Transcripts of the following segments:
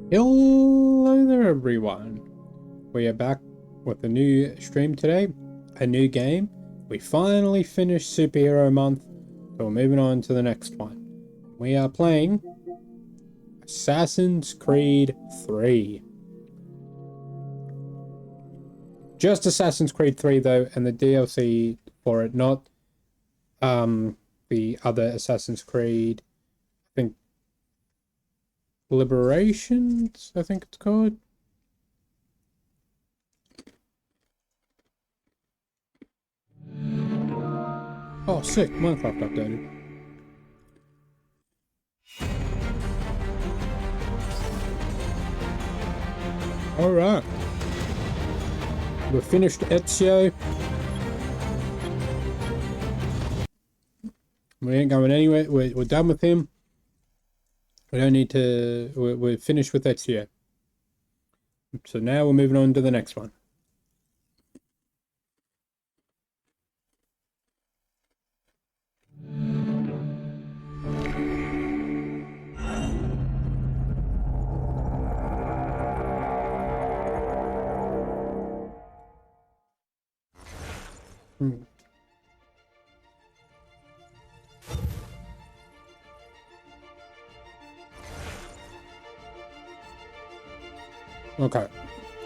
Hello there everyone, we are back with a new stream today, a new game. We finally finished Superhero Month, so we're moving on to the next one. We are playing Assassin's Creed 3. Just Assassin's Creed 3 though, and the DLC for it, not the other Assassin's Creed, I think Liberations, I think it's called. Oh, sick. Minecraft updated. Alright. We've finished Ezio. We ain't going anywhere. We're done with him. We don't need to... We're finished with Ezio. So now we're moving on to the next one. Okay,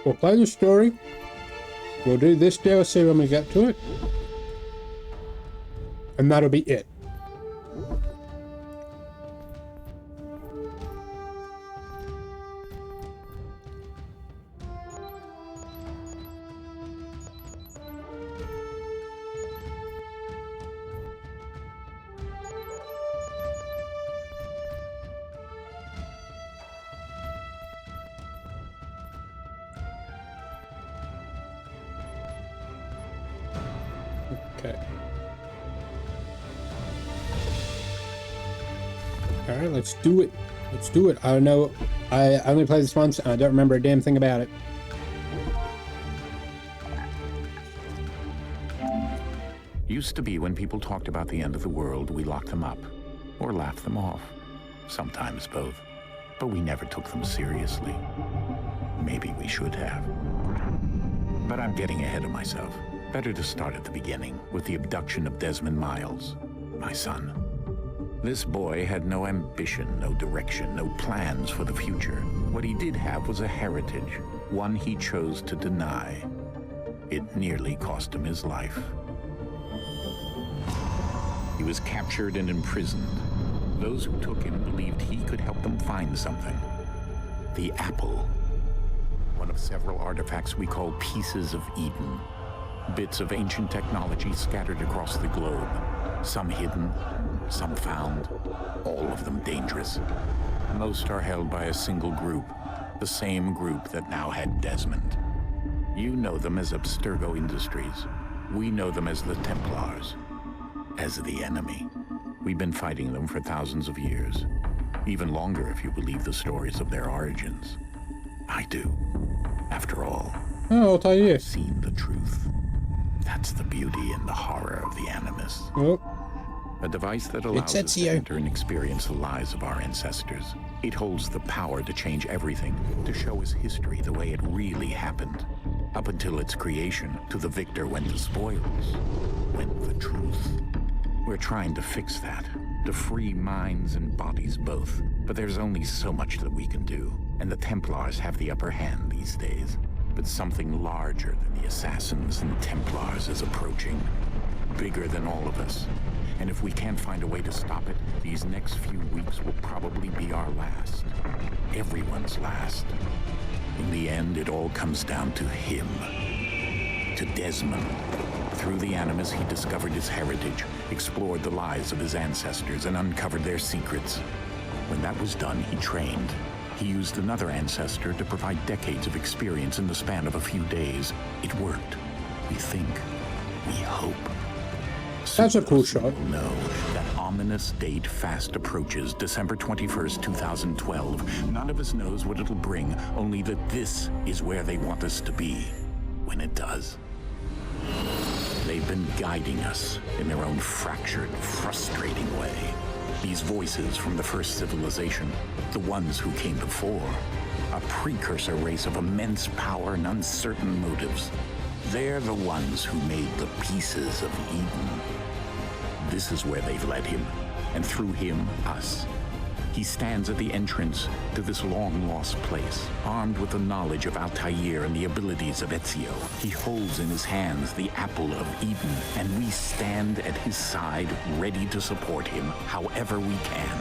we'll play the story. We'll do this DLC when we get to it. And that'll be it. Okay. Alright, let's do it. Let's do it. I don't know. I only played this once and I don't remember a damn thing about it. Used to be when people talked about the end of the world, we locked them up or laughed them off. Sometimes both. But we never took them seriously. Maybe we should have. But I'm getting ahead of myself. Better to start at the beginning, with the abduction of Desmond Miles, my son. This boy had no ambition, no direction, no plans for the future. What he did have was a heritage, one he chose to deny. It nearly cost him his life. He was captured and imprisoned. Those who took him believed he could help them find something. The apple. One of several artifacts we call pieces of Eden. Bits of ancient technology scattered across the globe. Some hidden, some found, all of them dangerous. Most are held by a single group, the same group that now had Desmond. You know them as Abstergo Industries. We know them as the Templars, as the enemy. We've been fighting them for thousands of years, even longer if you believe the stories of their origins. I do. After all, I've seen the truth. That's the beauty and the horror of the Animus. Oh. A device that allows us to enter and experience the lives of our ancestors. It holds the power to change everything, to show us history the way it really happened. Up until its creation, to the victor went the spoils, went the truth. We're trying to fix that, to free minds and bodies both. But there's only so much that we can do, and the Templars have the upper hand these days. But something larger than the Assassins and Templars is approaching. Bigger than all of us. And if we can't find a way to stop it, these next few weeks will probably be our last. Everyone's last. In the end, it all comes down to him. To Desmond. Through the Animus, he discovered his heritage, explored the lives of his ancestors, and uncovered their secrets. When that was done, he trained. He used another ancestor to provide decades of experience in the span of a few days. It worked. We think. We hope. That's a cool shot. No, that ominous date fast approaches, December 21st, 2012. None of us knows what it'll bring, only that this is where they want us to be when it does. They've been guiding us in their own fractured, frustrating way. These voices from the first civilization, the ones who came before, a precursor race of immense power and uncertain motives. They're the ones who made the pieces of Eden. This is where they've led him, and through him, us. He stands at the entrance to this long-lost place, armed with the knowledge of Altair and the abilities of Ezio. He holds in his hands the apple of Eden, and we stand at his side, ready to support him however we can.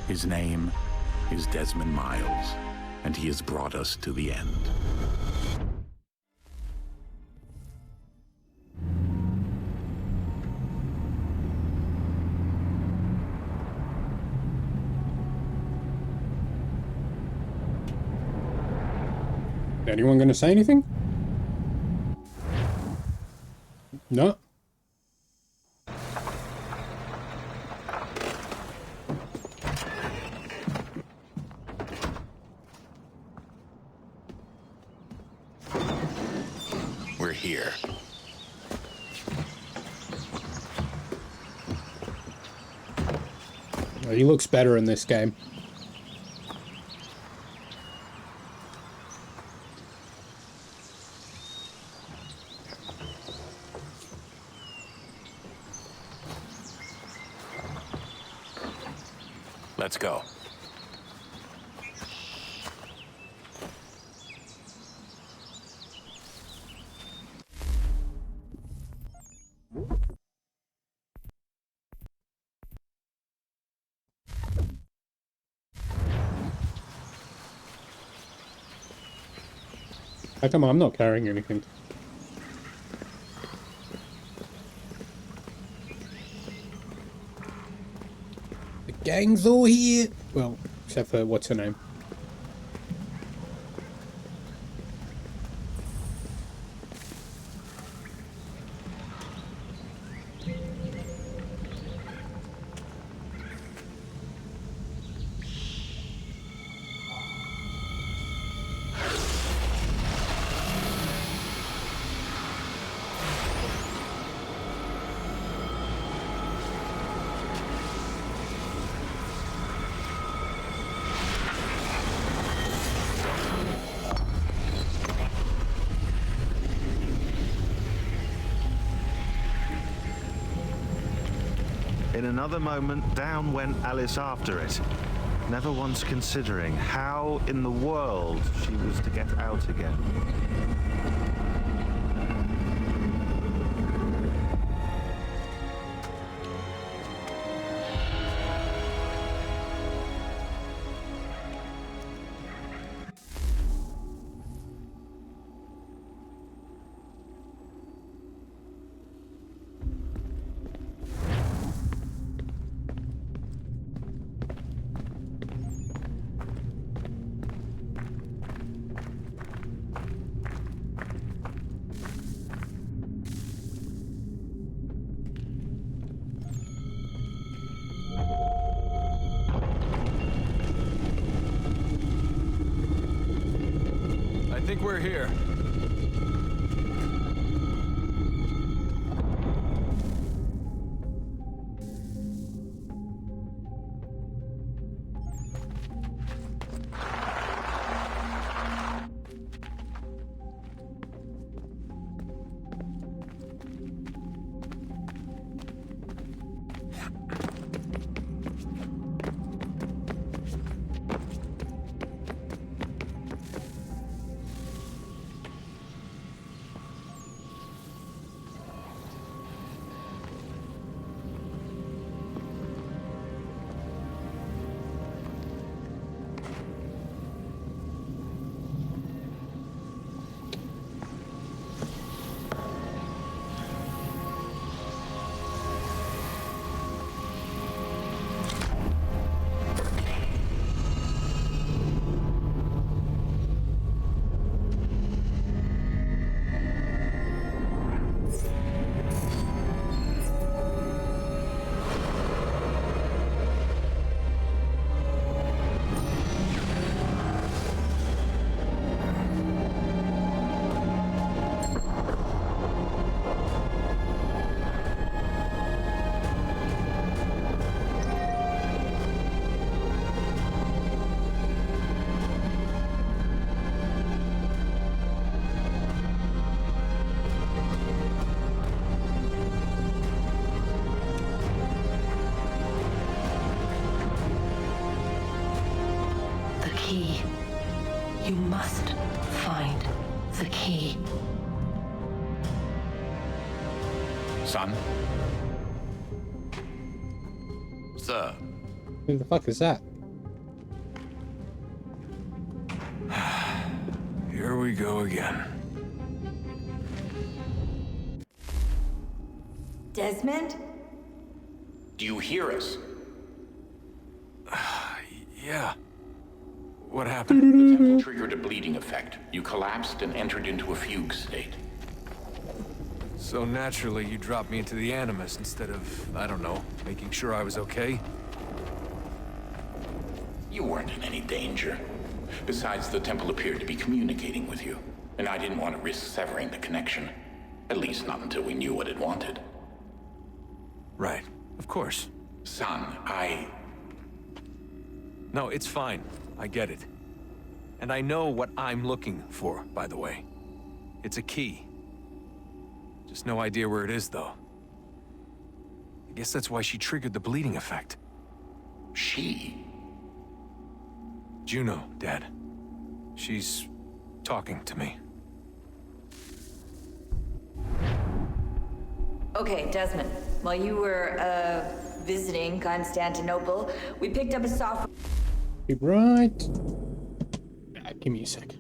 His name is Desmond Miles, and he has brought us to the end. Anyone gonna say anything? No? We're here. He looks better in this game. Let's go. How come I'm not carrying anything? The gang's all here! Well, except for what's her name? In another moment, down went Alice after it, never once considering how in the world she was to get out again. I think we're here. key. You must find the key. Son? Sir. Who the fuck is that? Here we go again. Desmond? Do you hear us? Yeah. What happened? The temple triggered a bleeding effect. You collapsed and entered into a fugue state. So naturally, you dropped me into the Animus instead of, I don't know, making sure I was okay? You weren't in any danger. Besides, the temple appeared to be communicating with you, and I didn't want to risk severing the connection. At least not until we knew what it wanted. Right. Of course. Son, No, it's fine. I get it. And I know what I'm looking for, by the way. It's a key. Just no idea where it is, though. I guess that's why she triggered the bleeding effect. She? Juno, Dad. She's talking to me. Okay, Desmond. While you were, visiting Constantinople, we picked up a software... Be right. Give me a sec.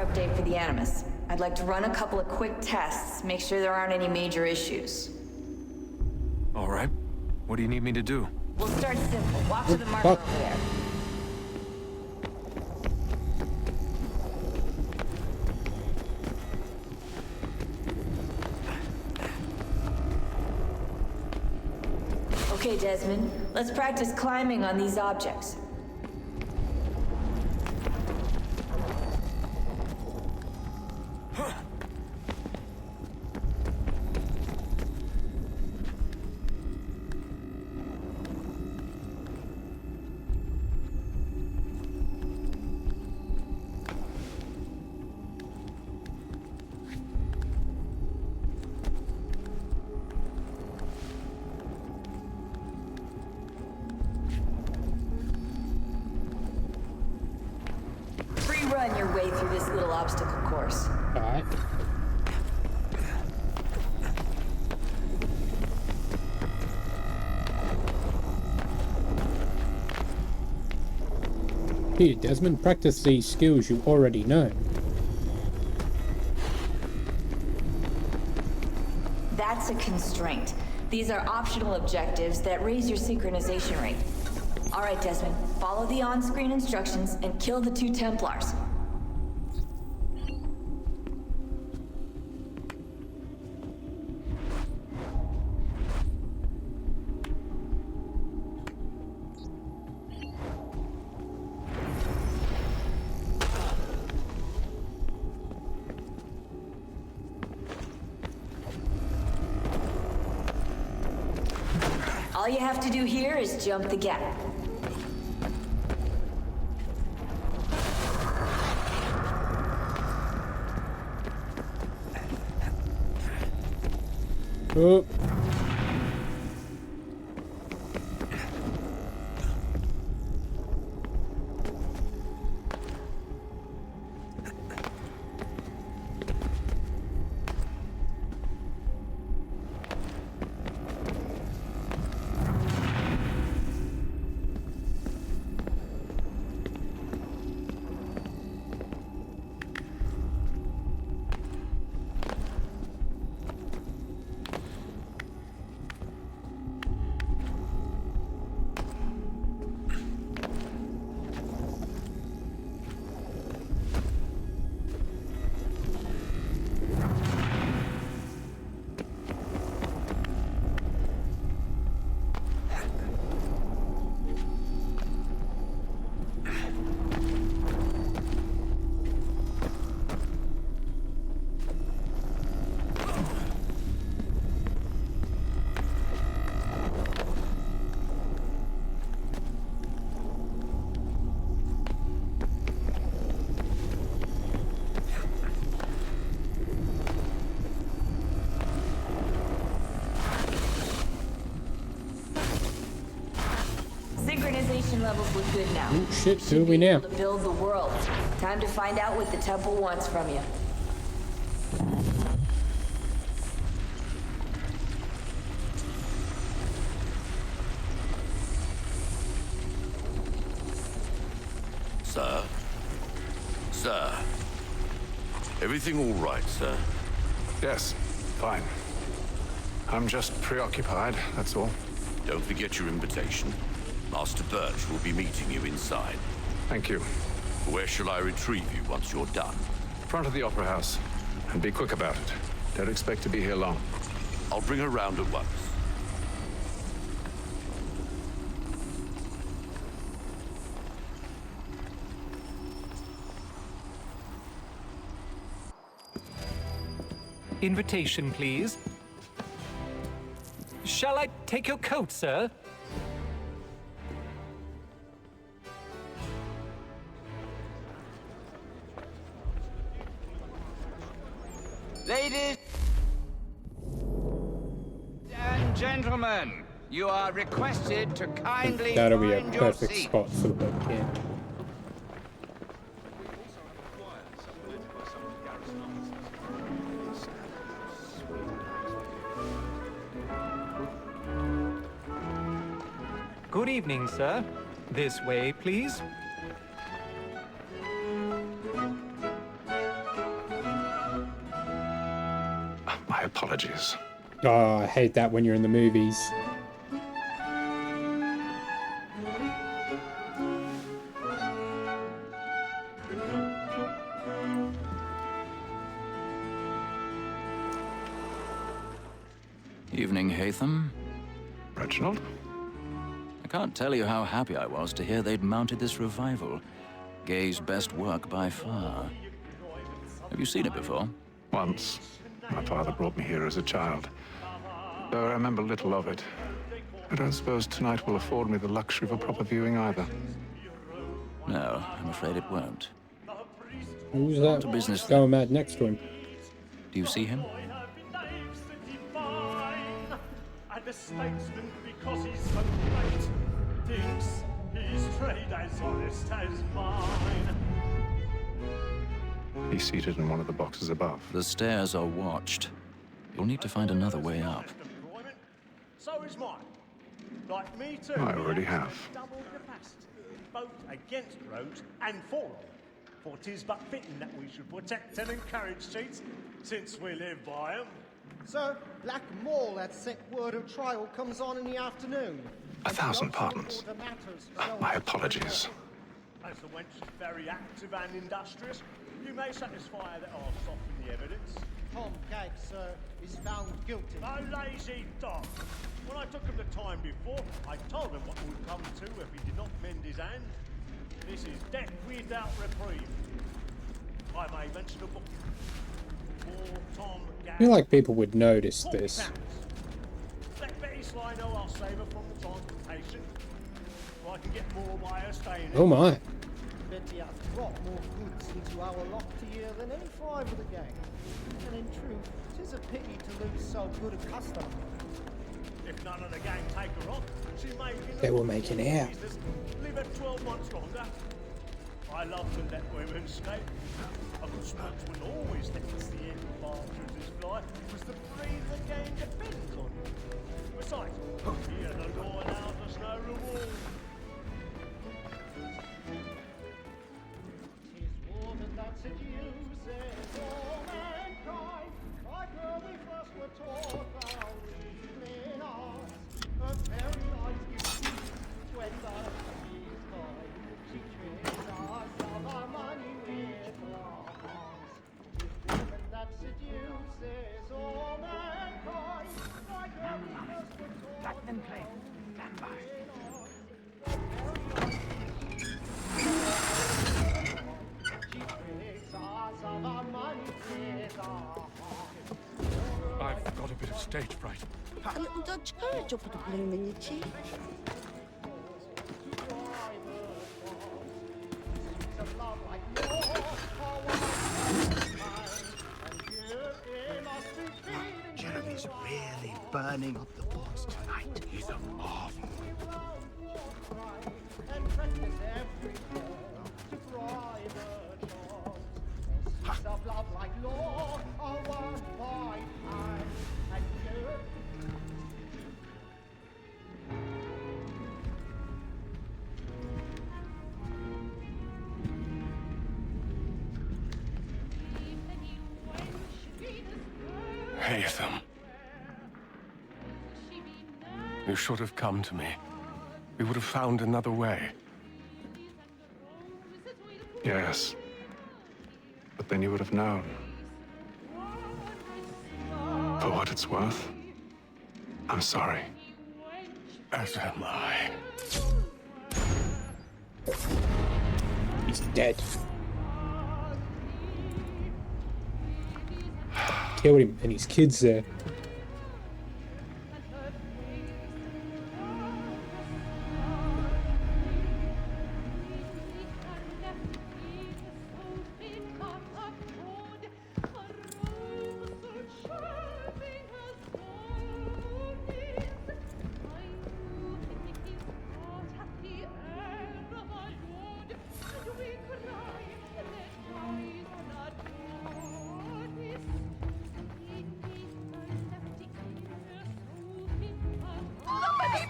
update for the Animus. I'd like to run a couple of quick tests, make sure there aren't any major issues. All right. What do you need me to do? We'll start simple. Walk to the marker over there. Okay, Desmond. Let's practice climbing on these objects. Run your way through this little obstacle course. All right. Here, Desmond, practice these skills you already know. That's a constraint. These are optional objectives that raise your synchronization rate. All right, Desmond, follow the on-screen instructions and kill the 2 Templars. All you have to do here is jump the gap. Oh. good now. Oh shit, Should who are we be now? able to build the world. Time to find out what the temple wants from you. Sir? Sir? Everything all right, sir? Yes, fine. I'm just preoccupied, that's all. Don't forget your invitation. Master Birch will be meeting you inside. Thank you. Where shall I retrieve you once you're done? Front of the Opera House. And be quick about it. Don't expect to be here long. I'll bring her round at once. Invitation, please. Shall I take your coat, sir? Ladies and gentlemen, you are requested to kindly That'll be a find your perfect seats. spot for the webcam. Good evening, sir. This way, please. My apologies. Oh, I hate that when you're in the movies. Evening, Hatham. Reginald? I can't tell you how happy I was to hear they'd mounted this revival. Gay's best work by far. Have you seen it before? Once. My father brought me here as a child. Though I remember little of it. I don't suppose tonight will afford me the luxury of a proper viewing either. No, I'm afraid it won't. Who's that To business, going mad next to him? Do you see him? And the statesman, because he's so great, thinks his trade as honest as mine. He's seated in one of the boxes above. The stairs are watched. You'll need to find another way up. So is mine. Like me too. I already have. Double capacity, both against roads and for them. For 'tis but fitting that we should protect and encourage cheats, since we live by 'em. Sir, Black Mall at set word of trial comes on in the afternoon. 1,000 pardons. My apologies. As the wench is very active and industrious, you may satisfy that I'll soften the evidence. Tom Gag, sir, is found guilty. A lazy dog. When I took him the time before, I told him what would come to if he did not mend his hand. This is death without reprieve. I may mention a book. I feel like people would notice this. Let Betty Sly know I'll save her from the transportation. Or I can get more by her staying. Oh my. Betty has brought more goods into our loft here than any five of the gang. And in truth, 'tis a pity to lose so good a customer. If none of the gang take her off, she may be They were making out. Leave her 12 months longer. I love to let women escape. A good spokesman always lets the end partridges fly, because the breed of the game depends on it. Besides, here the law allows us no reward. Tis woman that seduces all mankind, like her we first were taught our evening hours. A very nice gift when the sea is kind. She tricks us of our money with her arms. Tis woman that seduces all mankind, like her we first were taught our evening hours. I've got a bit of stage fright. A little Dutch courage will put a bloom in your cheek. Jeremy's really burning up the boards tonight. He's a marvel. Haytham. You should have come to me. We would have found another way. Yes. But then you would have known. For what it's worth, I'm sorry. As am I. He's dead. Killed him and his kids there.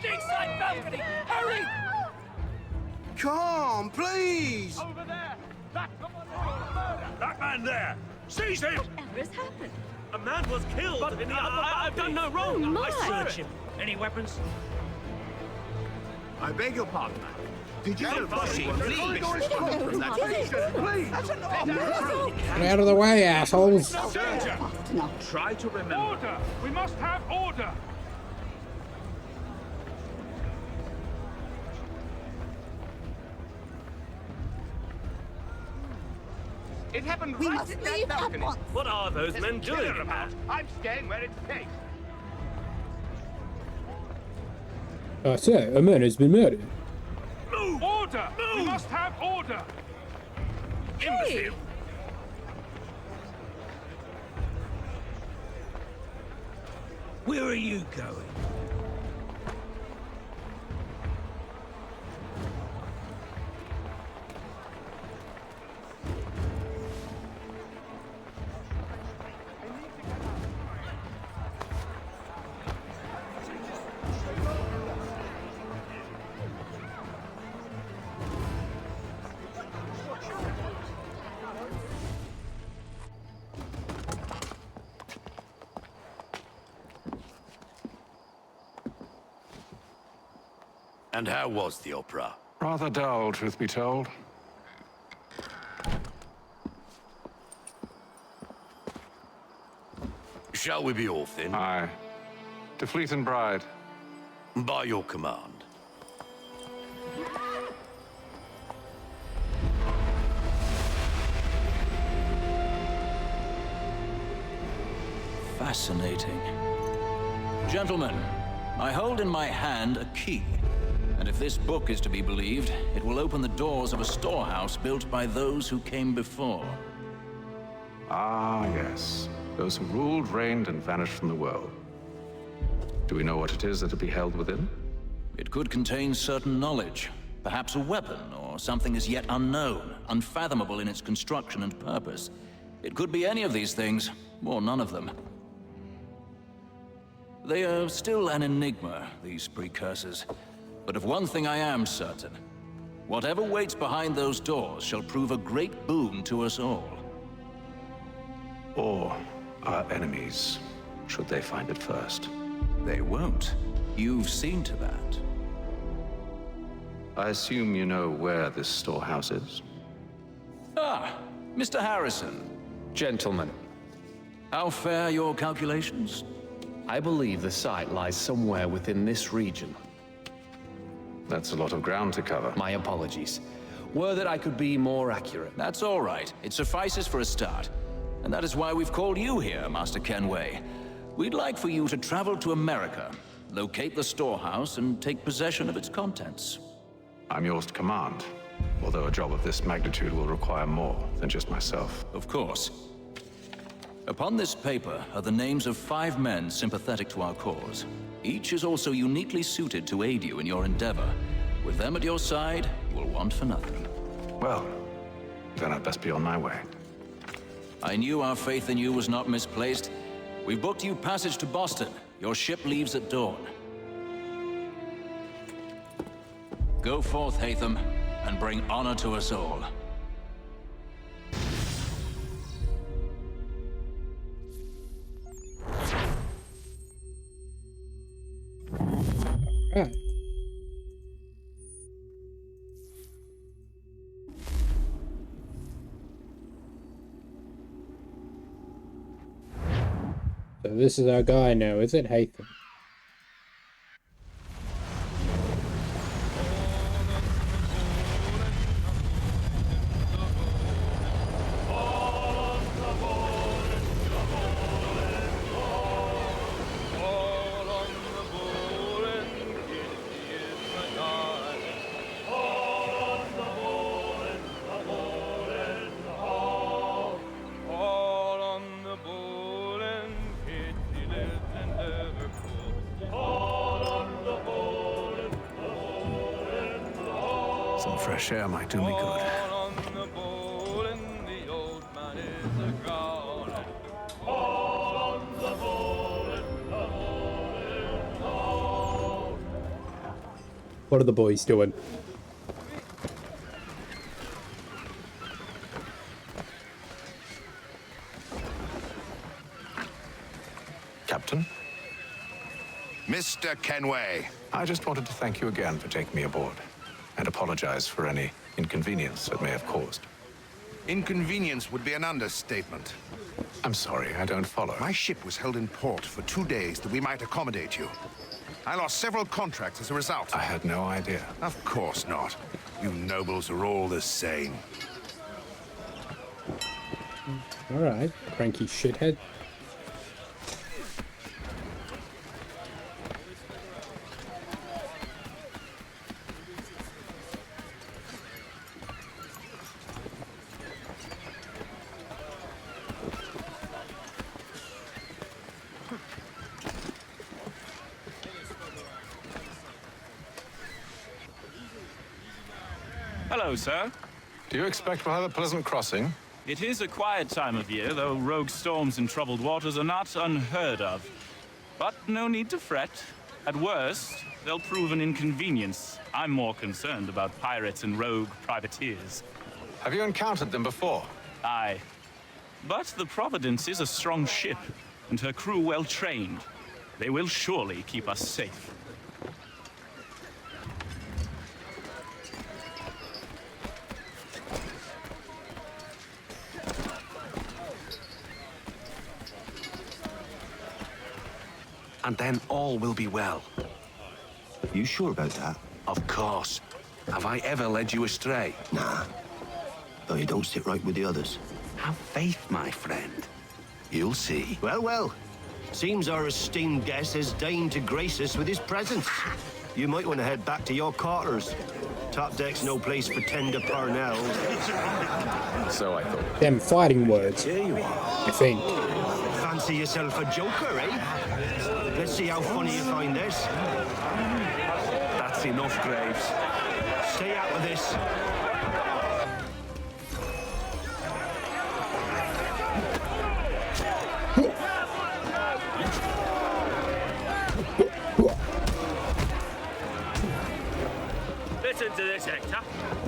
Inside balcony! Hurry! Come, please! Over there! That man there! Seize him! Whatever has happened? A man was killed But in the I've done no wrong. Oh, my. I search him. Any weapons? I beg your pardon, man. Did you know Please. from that place? Please! That's Get out of the way, assholes! Surgeon! No. Try to remember. Order! We must have order! It happened We right must in leave that at balcony. once. What are those There's men a killer doing? about. I'm staying where it's safe. Sir, a man has been murdered. Move! Order! Move! We must have order! Imbecile! Where are you going? And how was the opera? Rather dull, truth be told. Shall we be off then? Aye. To Fleet and Bride. By your command. Fascinating. Gentlemen, I hold in my hand a key. And if this book is to be believed, it will open the doors of a storehouse built by those who came before. Ah, yes. Those who ruled, reigned, and vanished from the world. Do we know what it is that will be held within? It could contain certain knowledge, perhaps a weapon, or something as yet unknown, unfathomable in its construction and purpose. It could be any of these things, or none of them. They are still an enigma, these precursors. But of one thing I am certain. Whatever waits behind those doors shall prove a great boon to us all. Or our enemies, should they find it first. They won't. You've seen to that. I assume you know where this storehouse is? Ah, Mr. Harrison. Gentlemen, How fare your calculations? I believe the site lies somewhere within this region. That's a lot of ground to cover. My apologies. Were that I could be more accurate. That's all right. It suffices for a start. And that is why we've called you here, Master Kenway. We'd like for you to travel to America, locate the storehouse, and take possession of its contents. I'm yours to command, although a job of this magnitude will require more than just myself. Of course. Upon this paper are the names of 5 men sympathetic to our cause. Each is also uniquely suited to aid you in your endeavor. With them at your side, you will want for nothing. Well, then I'd best be on my way. I knew our faith in you was not misplaced. We've booked you passage to Boston. Your ship leaves at dawn. Go forth, Haytham, and bring honor to us all. So this is our guy now, is it, Haytham? Some fresh air might do me good. What are the boys doing? Captain? Mr. Kenway. I just wanted to thank you again for taking me aboard, and apologize for any inconvenience it may have caused. Inconvenience would be an understatement. I'm sorry, I don't follow. My ship was held in port for 2 days that we might accommodate you. I lost several contracts as a result. I had no idea. Of course not. You nobles are all the same. Alright, cranky shithead. Hello, sir. Do you expect we'll have a pleasant crossing? It is a quiet time of year, though rogue storms in troubled waters are not unheard of. But no need to fret. At worst, they'll prove an inconvenience. I'm more concerned about pirates and rogue privateers. Have you encountered them before? Aye. But the Providence is a strong ship, and her crew well trained. They will surely keep us safe. And then all will be well. You sure about that? Of course. Have I ever led you astray? Nah. Though you don't sit right with the others. Have faith, my friend. You'll see. Well, well. Seems our esteemed guest has deigned to grace us with his presence. You might want to head back to your quarters. Top deck's no place for tender parnells. So I thought. Them fighting words. There you are. I think. Fancy yourself a joker, eh? Let's see how funny you find this. That's enough, Graves. Stay out of this. Listen to this, Hector.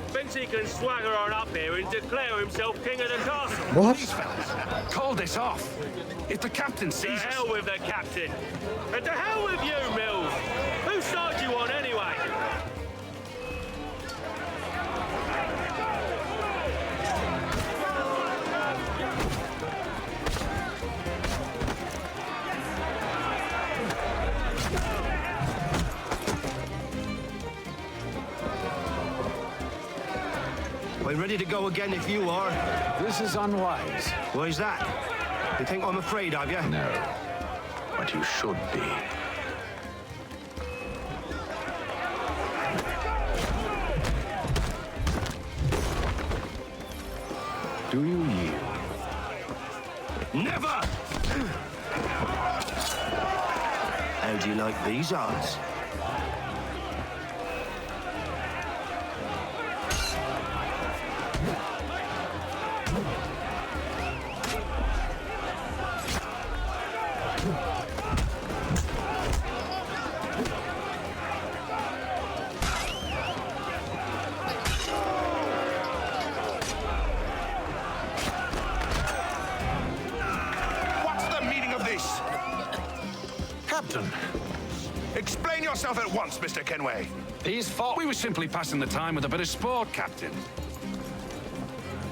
Thinks he can swagger on up here and declare himself king of the castle. What? These fellas, call this off. If the captain sees us... To hell with the captain. And to hell with you, Mills. Whose side you on, anyway? We're ready to go again if you are. This is unwise. Why's that? You think I'm afraid of you? No. But you should be. Do you yield? Never! How do you like these odds? Captain, explain yourself at once, Mr. Kenway. His fault. We were simply passing the time with a bit of sport, Captain.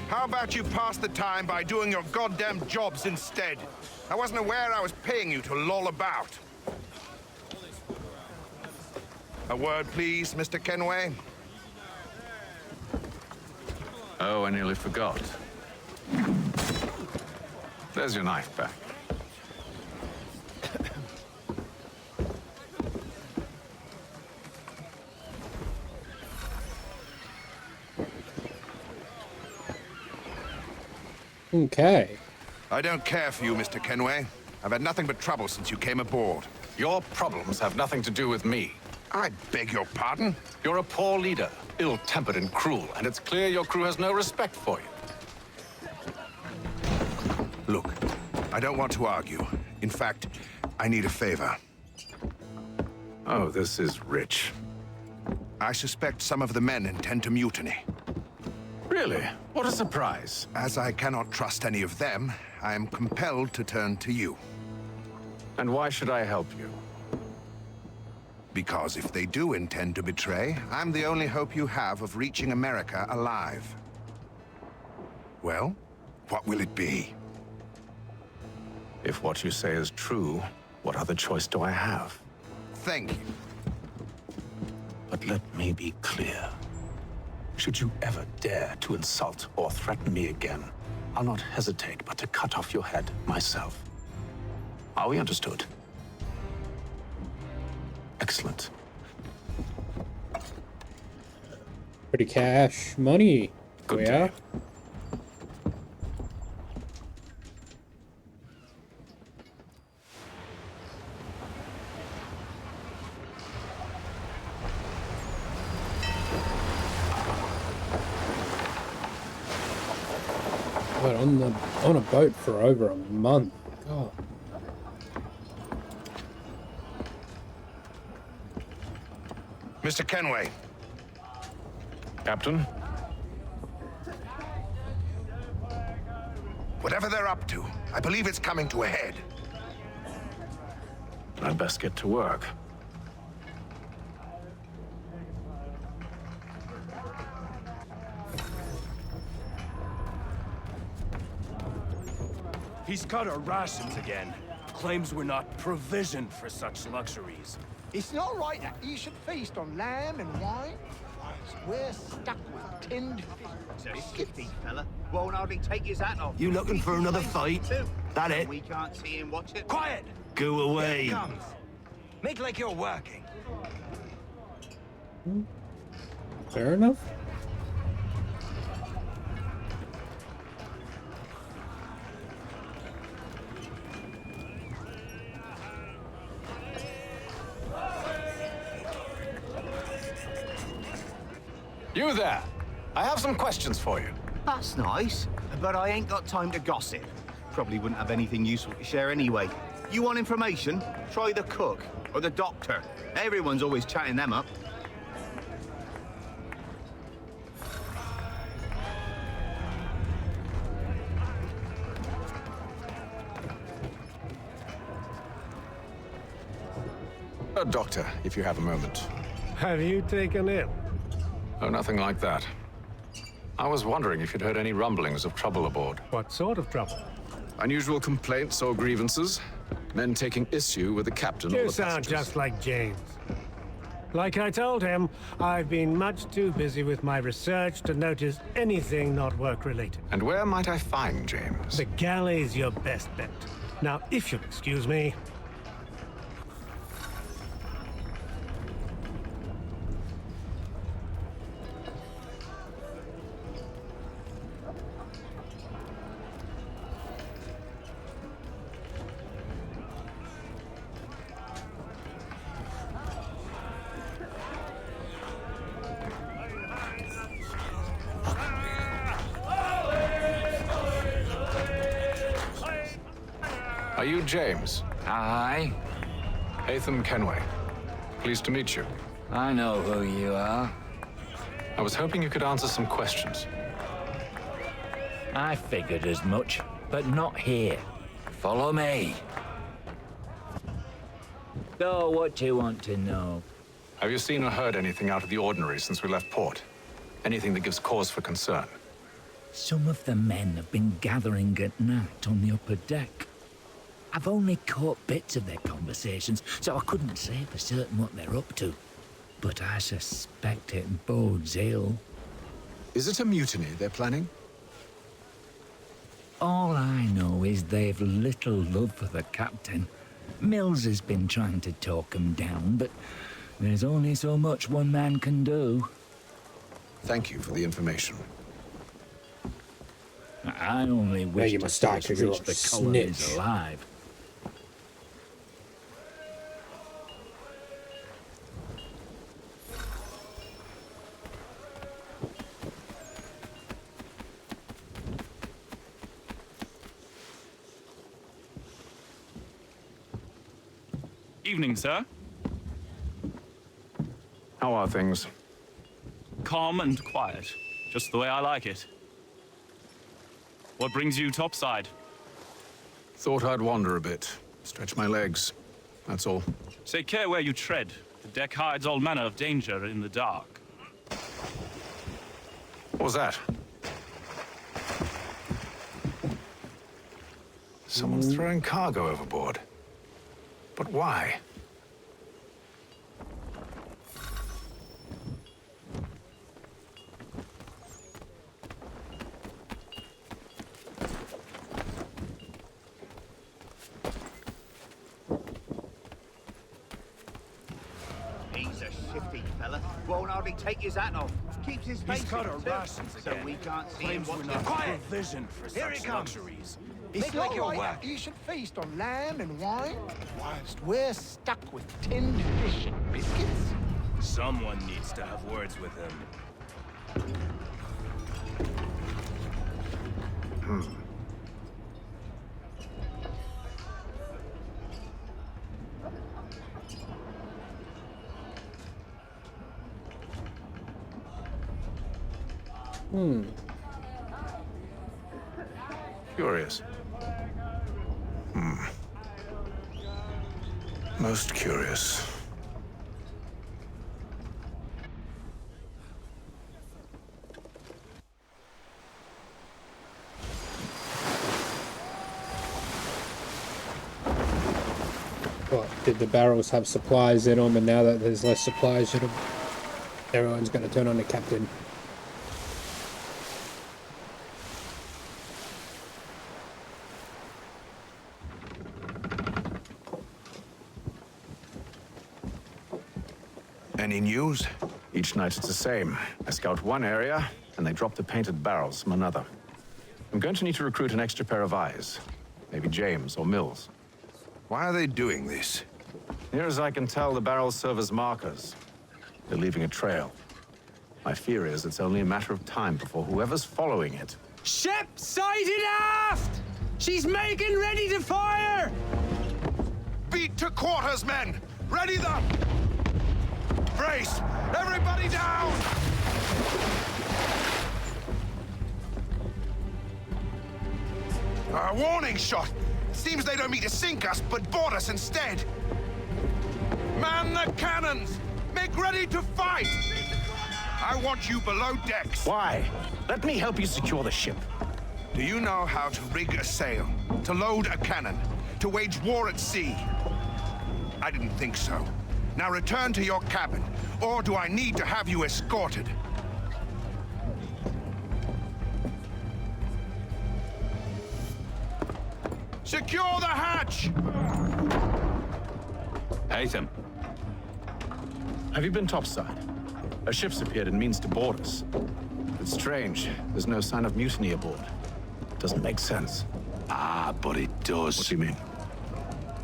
How about you pass the time by doing your goddamn jobs instead? I wasn't aware I was paying you to loll about. A word, please, Mr. Kenway. Oh, I nearly forgot. There's your knife back. Okay. I don't care for you, Mr. Kenway. I've had nothing but trouble since you came aboard. Your problems have nothing to do with me. I beg your pardon? You're a poor leader, ill-tempered and cruel, and it's clear your crew has no respect for you. Look, I don't want to argue. In fact, I need a favor. Oh, this is rich. I suspect some of the men intend to mutiny. Really? What a surprise. As I cannot trust any of them, I am compelled to turn to you. And why should I help you? Because if they do intend to betray, I'm the only hope you have of reaching America alive. Well, what will it be? If what you say is true, what other choice do I have? Thank you. But let me be clear. Should you ever dare to insult or threaten me again, I'll not hesitate but to cut off your head myself. Are we understood? Excellent. Pretty cash money. Good yeah. day. But on a boat for over a month. God. Mr. Kenway. Captain? Whatever they're up to, I believe it's coming to a head. I'd best get to work. He's cut our rations again. Claims we're not provisioned for such luxuries. It's not right that you should feast on lamb and wine. We're stuck with tinned Skifty fella. Won't hardly take his hat off. You looking for another fight? That it? We can't see him watch it. Quiet! Go away. Here it comes. Make like you're working. Fair enough. You there! I have some questions for you. That's nice, but I ain't got time to gossip. Probably wouldn't have anything useful to share anyway. You want information? Try the cook or the doctor. Everyone's always chatting them up. Doctor, if you have a moment. Have you taken ill? Oh, nothing like that. I was wondering if you'd heard any rumblings of trouble aboard. What sort of trouble? Unusual complaints or grievances? Men taking issue with the captain or You the sound passengers? just like James. Like I told him, I've been much too busy with my research to notice anything not work-related. And where might I find James? The galley's your best bet. Now, if you'll excuse me... Are you James? Aye. Hatham Kenway. Pleased to meet you. I know who you are. I was hoping you could answer some questions. I figured as much, but not here. Follow me. So, what do you want to know? Have you seen or heard anything out of the ordinary since we left port? Anything that gives cause for concern? Some of the men have been gathering at night on the upper deck. I've only caught bits of their conversations, so I couldn't say for certain what they're up to. But I suspect it bodes ill. Is it a mutiny they're planning? All I know is they've little love for the captain. Mills has been trying to talk him down, but there's only so much one man can do. Thank you for the information. I only wish you to must see die us 'cause you're reach a the colonies snitch. alive. Evening, sir. How are things? Calm and quiet. Just the way I like it. What brings you topside? Thought I'd wander a bit. Stretch my legs. That's all. Take care where you tread. The deck hides all manner of danger in the dark. What was that? Someone's throwing cargo overboard. But why? He's a shifty fella. Won't hardly take his hat off. Keeps his face He's cut in, our too. rations So again. we can't see him Claims we're watch not quiet. provisioned for Here he such comes. luxuries. It's like your way. You should feast on lamb and wine, whilst we're stuck with tinned fish and biscuits. Someone needs to have words with him. Curious. Most curious. What, did the barrels have supplies in them, and now that there's less supplies in them, everyone's going to turn on the captain? Any news? Each night it's the same. I scout one area, and they drop the painted barrels from another. I'm going to need to recruit an extra pair of eyes. Maybe James or Mills. Why are they doing this? Near as I can tell, the barrels serve as markers. They're leaving a trail. My fear is it's only a matter of time before whoever's following it. Ship sighted aft! She's making ready to fire! Beat to quarters, men! Ready the... Brace! Everybody down! A warning shot! Seems they don't mean to sink us, but board us instead. Man the cannons! Make ready to fight! I want you below decks. Why? Let me help you secure the ship. Do you know how to rig a sail? To load a cannon? To wage war at sea? I didn't think so. Now return to your cabin, or do I need to have you escorted? Secure the hatch! Haytham. Have you been topside? A ship's appeared and means to board us. It's strange. There's no sign of mutiny aboard. Doesn't make sense. Ah, but it does. What do you mean?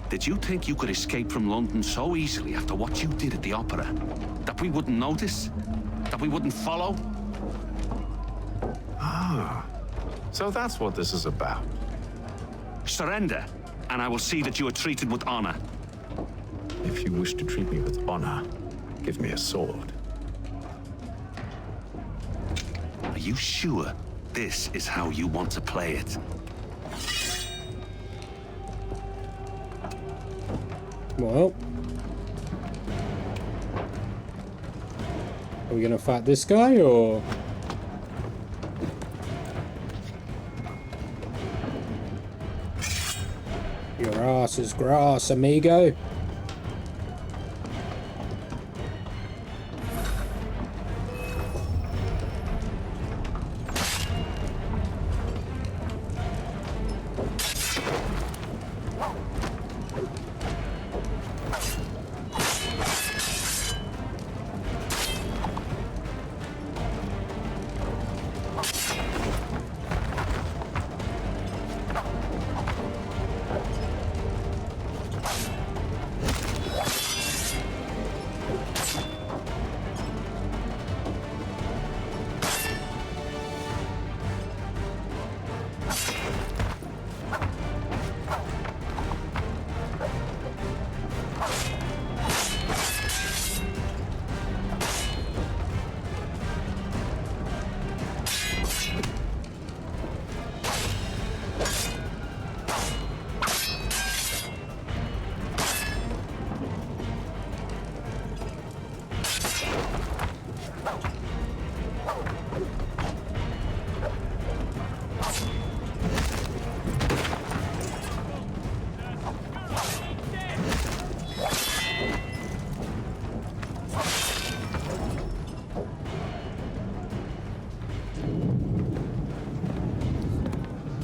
Did you think you could escape from London so easily after what you did at the opera? That we wouldn't notice? That we wouldn't follow? Ah. So that's what this is about. Surrender, and I will see that you are treated with honor. If you wish to treat me with honor, give me a sword. Are you sure this is how you want to play it? Well, are we gonna fight this guy, or Your ass is grass, amigo.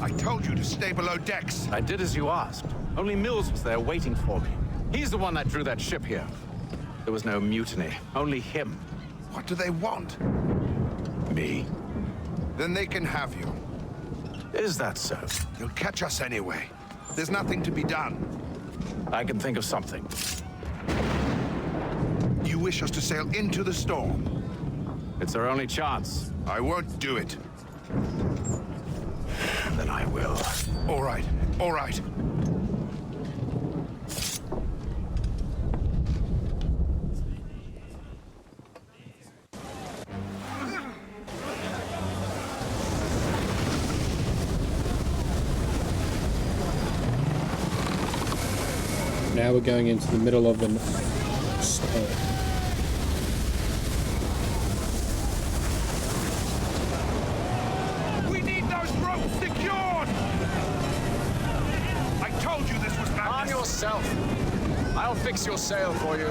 I told you to stay below decks. I did as you asked. Only Mills was there waiting for me. He's the one that drew that ship here. There was no mutiny, only him. What do they want? Me. Then they can have you. Is that so? You'll catch us anyway. There's nothing to be done. I can think of something. You wish us to sail into the storm? It's our only chance. I won't do it. Then I will. All right, all right. Now we're going into the middle of an storm. We need those ropes secured! I told you this was madness. Arm yourself. I'll fix your sail for you.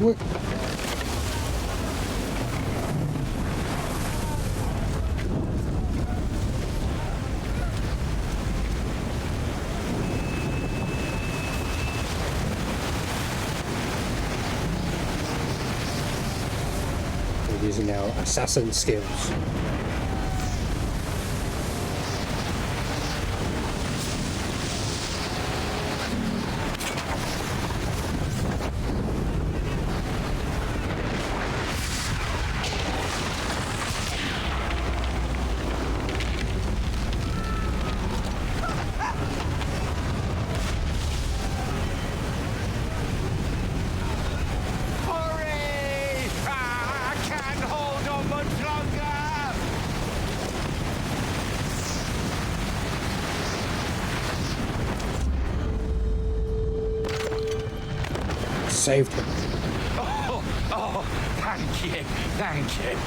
What? We're using our assassin skills. saved him. Oh, thank you, thank you.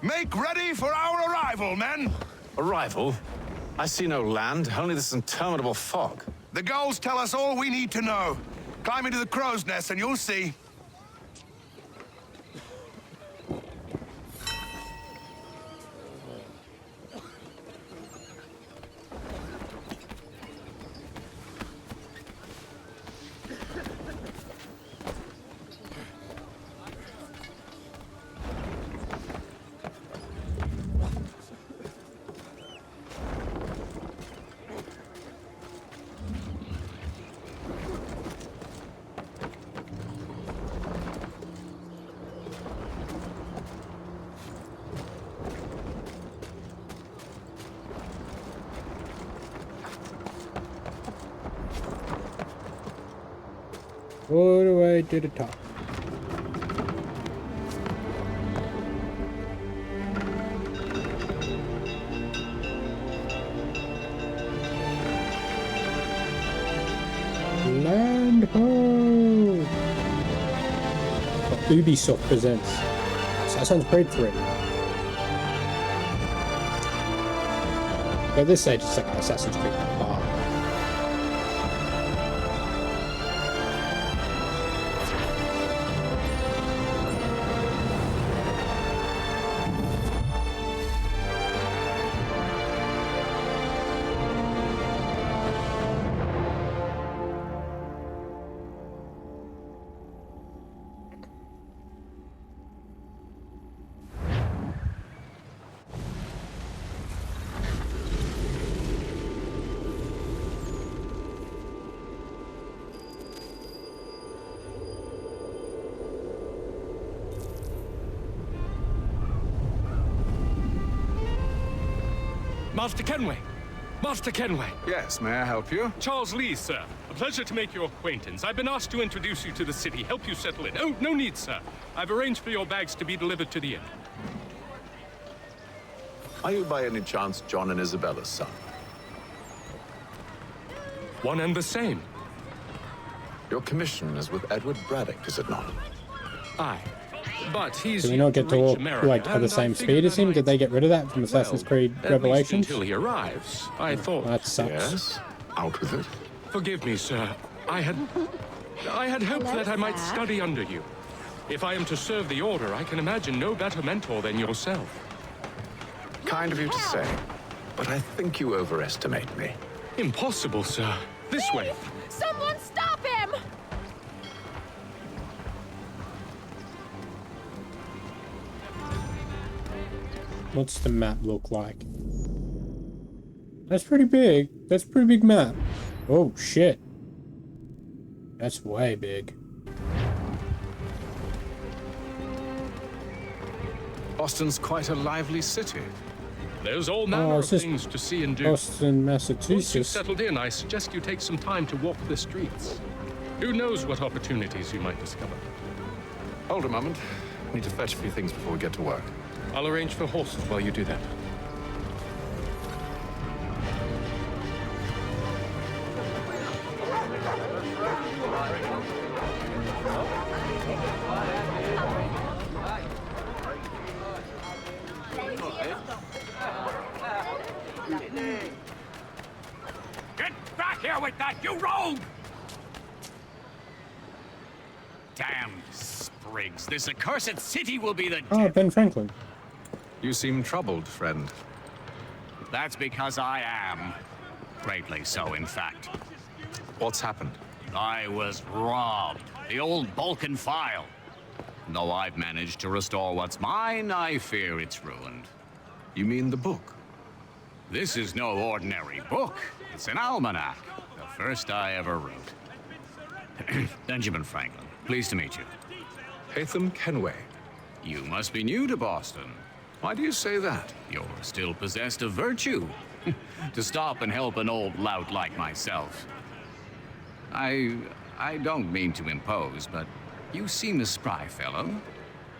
Make ready for our arrival, men! Arrival? I see no land, only this interminable fog. The gulls tell us all we need to know. Climb into the crow's nest and you'll see. All the way to the top. Land ho! Ubisoft presents Assassin's Creed 3. But this stage it's like Assassin's Creed 5. Master Kenway! Master Kenway! Yes, may I help you? Charles Lee, sir. A pleasure to make your acquaintance. I've been asked to introduce you to the city, help you settle in. Oh, no need, sir. I've arranged for your bags to be delivered to the inn. Are you by any chance John and Isabella's son? One and the same. Your commission is with Edward Braddock, is it not? Aye. But he's Do we not get to walk like at the same speed as him? Did they get rid of that from Assassin's Creed Revelations? Until he arrives, I thought. That sucks. Yes, out with it. Forgive me, sir. I had hoped that I might study under you. If I am to serve the Order, I can imagine no better mentor than yourself. Kind of you to say, but I think you overestimate me. Impossible, sir. This way. Someone stop him! What's the map look like? That's pretty big. That's a pretty big map. Oh, shit. That's way big. Boston's quite a lively city. There's all manner of things to see and do. Boston, Once you've Massachusetts. settled in, I suggest you take some time to walk the streets. Who knows what opportunities you might discover. Hold a moment. I need to fetch a few things before we get to work. I'll arrange for horses while you do that. Get back here with that, you rogue! Damn sprigs. This accursed city will be the Oh, Ben Franklin. You seem troubled, friend. That's because I am. Greatly so, in fact. What's happened? I was robbed. The old Balkan file. Though I've managed to restore what's mine, I fear it's ruined. You mean the book? This is no ordinary book. It's an almanac. The first I ever wrote. Benjamin Franklin, pleased to meet you. Hatham Kenway. You must be new to Boston. Why do you say that? You're still possessed of virtue. To stop and help an old lout like myself. I don't mean to impose, but you seem a spry fellow.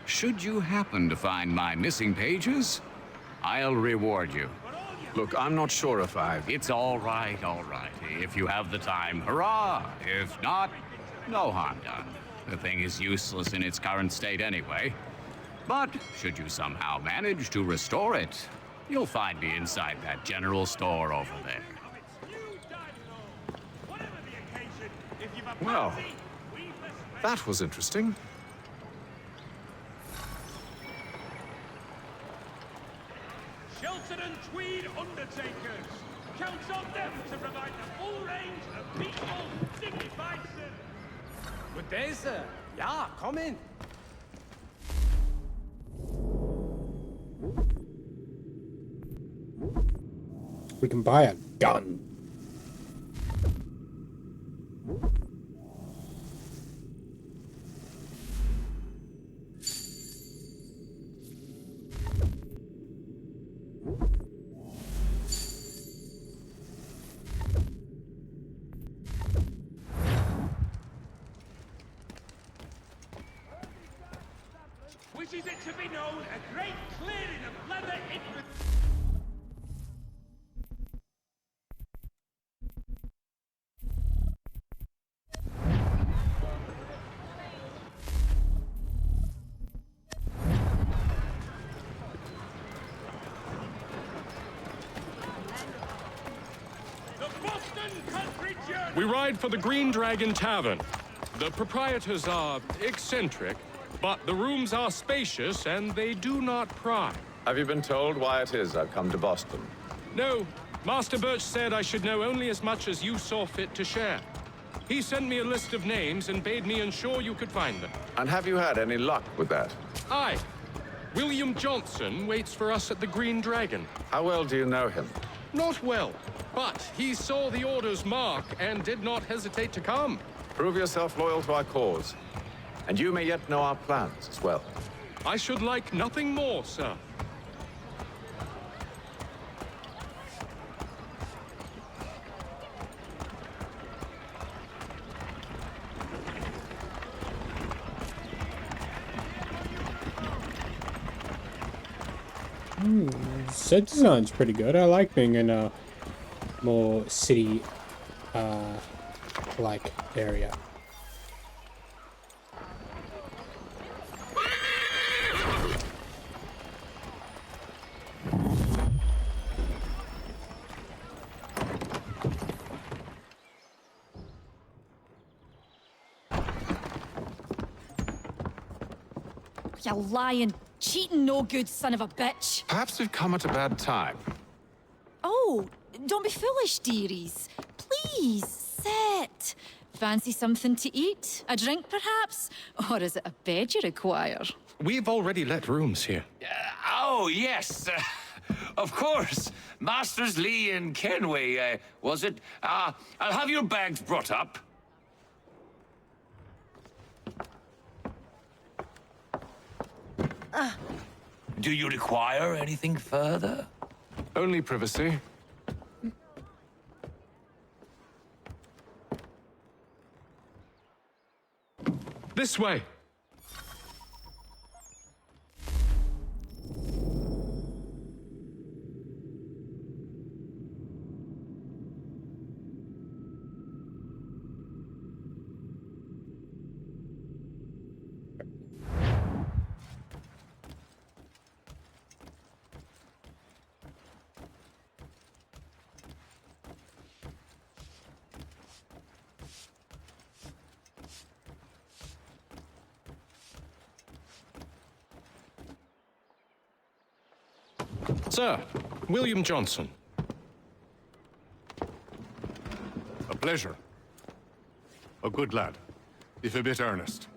Should you happen to find my missing pages, I'll reward you. Look, I'm not sure if I've... It's all right. If you have the time, hurrah! If not, no harm done. The thing is useless in its current state anyway. But should you somehow manage to restore it, you'll find me inside that general store over there. Well, that was interesting. Shelton and Tweed Undertakers. Counts on them to provide the full range of peaceful, dignified service. Good day, sir. Yeah, come in. We can buy a gun. Wishes it to be known a great clearing of leather infantry. We ride for the Green Dragon Tavern. The proprietors are eccentric, but the rooms are spacious and they do not pry. Have you been told why it is I've come to Boston? No, Master Birch said I should know only as much as you saw fit to share. He sent me a list of names and bade me ensure you could find them. And have you had any luck with that? Aye. William Johnson waits for us at the Green Dragon. How well do you know him? Not well, but he saw the order's mark and did not hesitate to come. Prove yourself loyal to our cause, and you may yet know our plans as well. I should like nothing more, sir. Set design's pretty good. I like being in a more city like area. You lying, cheating, no good son of a bitch. Perhaps we've come at a bad time. Oh, don't be foolish, dearies. Please, sit. Fancy something to eat? A drink, perhaps? Or is it a bed you require? We've already let rooms here. Oh, yes. Of course. Masters Lee and Kenway, was it? I'll have your bags brought up. Do you require anything further? Only privacy. This way. Sir, William Johnson. A pleasure. A good lad, if a bit earnest.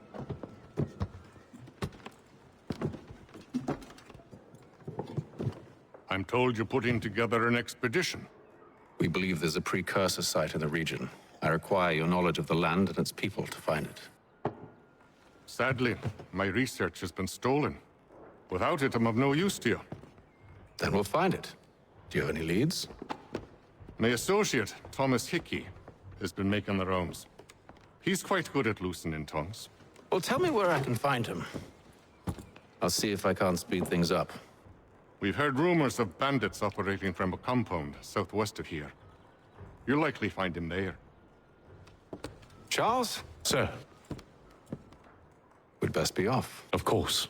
I'm told you're putting together an expedition. We believe there's a precursor site in the region. I require your knowledge of the land and its people to find it. Sadly, my research has been stolen. Without it, I'm of no use to you. Then we'll find it. Do you have any leads? My associate, Thomas Hickey, has been making the rounds. He's quite good at loosening tongues. Well, tell me where I can find him. I'll see if I can't speed things up. We've heard rumors of bandits operating from a compound southwest of here. You'll likely find him there. Charles? Sir. We'd best be off. Of course.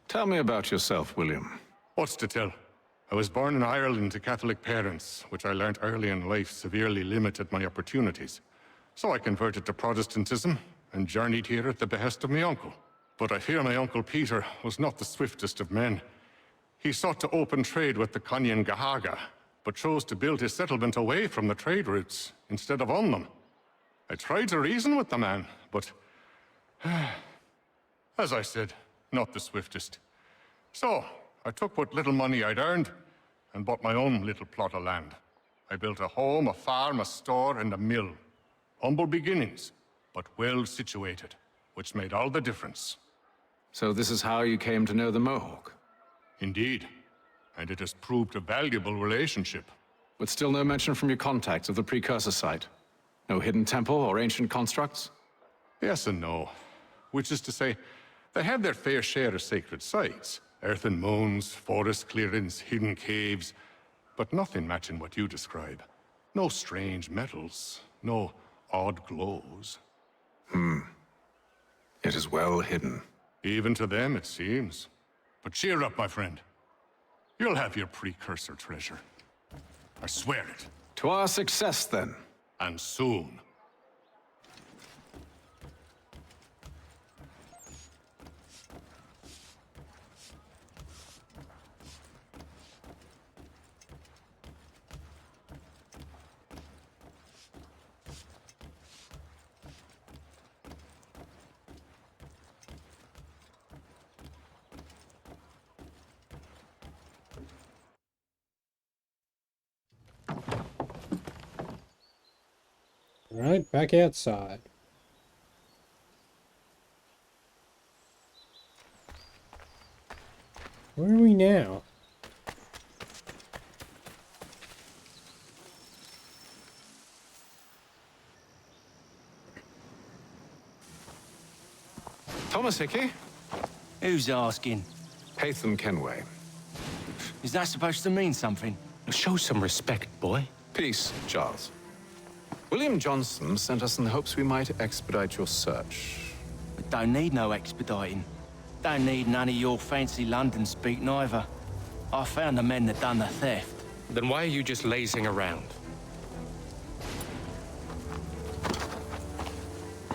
Tell me about yourself, William. What's to tell? I was born in Ireland to Catholic parents, which I learned early in life severely limited my opportunities. So I converted to Protestantism and journeyed here at the behest of my uncle. But I fear my uncle Peter was not the swiftest of men. He sought to open trade with the Conyan Gahaga, but chose to build his settlement away from the trade routes instead of on them. I tried to reason with the man, but as I said, not the swiftest. So I took what little money I'd earned and bought my own little plot of land. I built a home, a farm, a store, and a mill. Humble beginnings, but well situated, which made all the difference. So this is how you came to know the Mohawk? Indeed, and it has proved a valuable relationship. But still no mention from your contacts of the precursor site? No hidden temple or ancient constructs? Yes and no. Which is to say, they have their fair share of sacred sites. Earthen mounds, forest clearings, hidden caves, but nothing matching what you describe. No strange metals, no odd glows. It is well hidden. Even to them, it seems. But cheer up, my friend. You'll have your precursor treasure. I swear it. To our success, then. And soon. Alright, back outside. Where are we now? Thomas Hickey? Who's asking? Haytham Kenway. Is that supposed to mean something? Show some respect, boy. Peace, Charles. William Johnson sent us in the hopes we might expedite your search. We don't need no expediting. Don't need none of your fancy London speak neither. I found the men that done the theft. Then why are you just lazing around?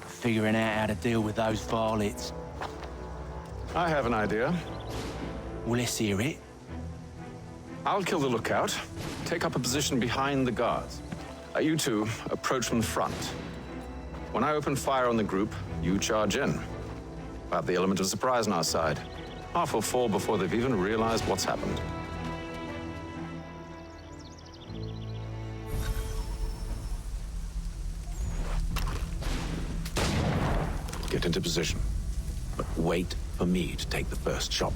Figuring out how to deal with those varlets. I have an idea. Well, let's hear it. I'll kill the lookout. Take up a position behind the guards. You two approach from the front. When I open fire on the group, you charge in. We'll have the element of surprise on our side. Half will fall before they've even realized what's happened. Get into position, but wait for me to take the first shot.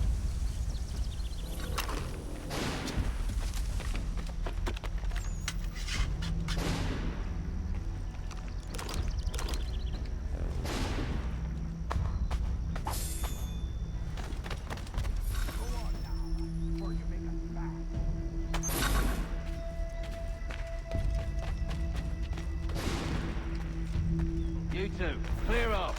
You two, clear up.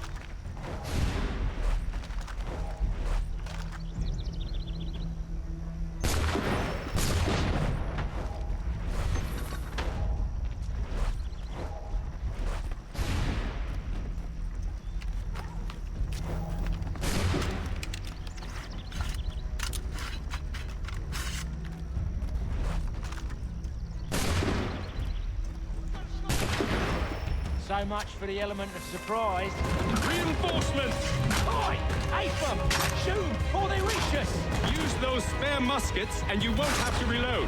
So much for the element of surprise. Reinforcements! Oi! Ape them! Shoot them before they reach us! Use those spare muskets and you won't have to reload.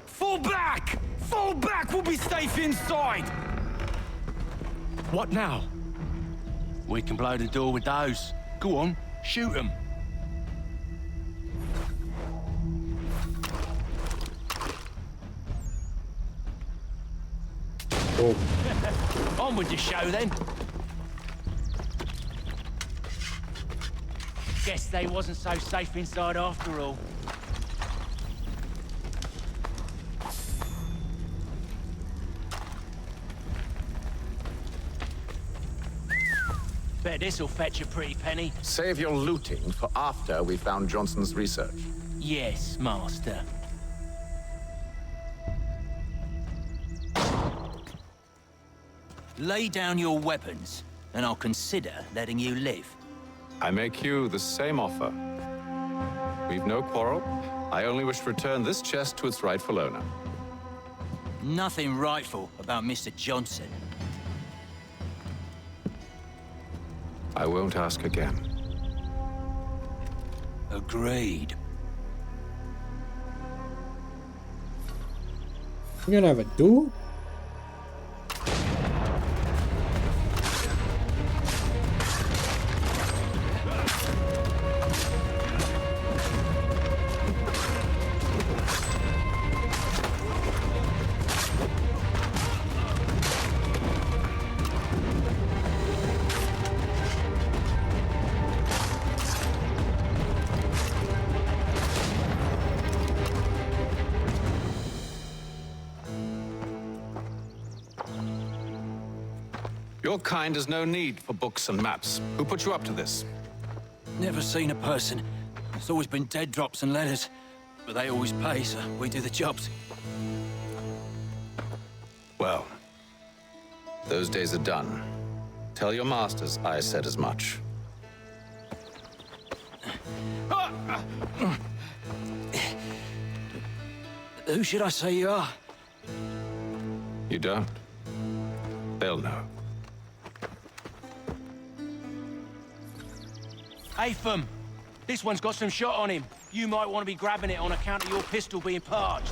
Fall back! Fall back! We'll be safe inside! What now? We can blow the door with those. Go on, shoot them. On with the show then. Guess they wasn't so safe inside after all. Bet this'll fetch a pretty penny. Save your looting for after we found Johnson's research. Yes, Master. Lay down your weapons, and I'll consider letting you live. I make you the same offer. We've no quarrel. I only wish to return this chest to its rightful owner. Nothing rightful about Mr. Johnson. I won't ask again. Agreed. We're gonna have a duel? Your kind has no need for books and maps. Who put you up to this? Never seen a person. It's always been dead drops and letters. But they always pay, so we do the jobs. Well, those days are done. Tell your masters I said as much. Who should I say you are? You don't? They'll know. Apham, this one's got some shot on him. You might want to be grabbing it on account of your pistol being parched.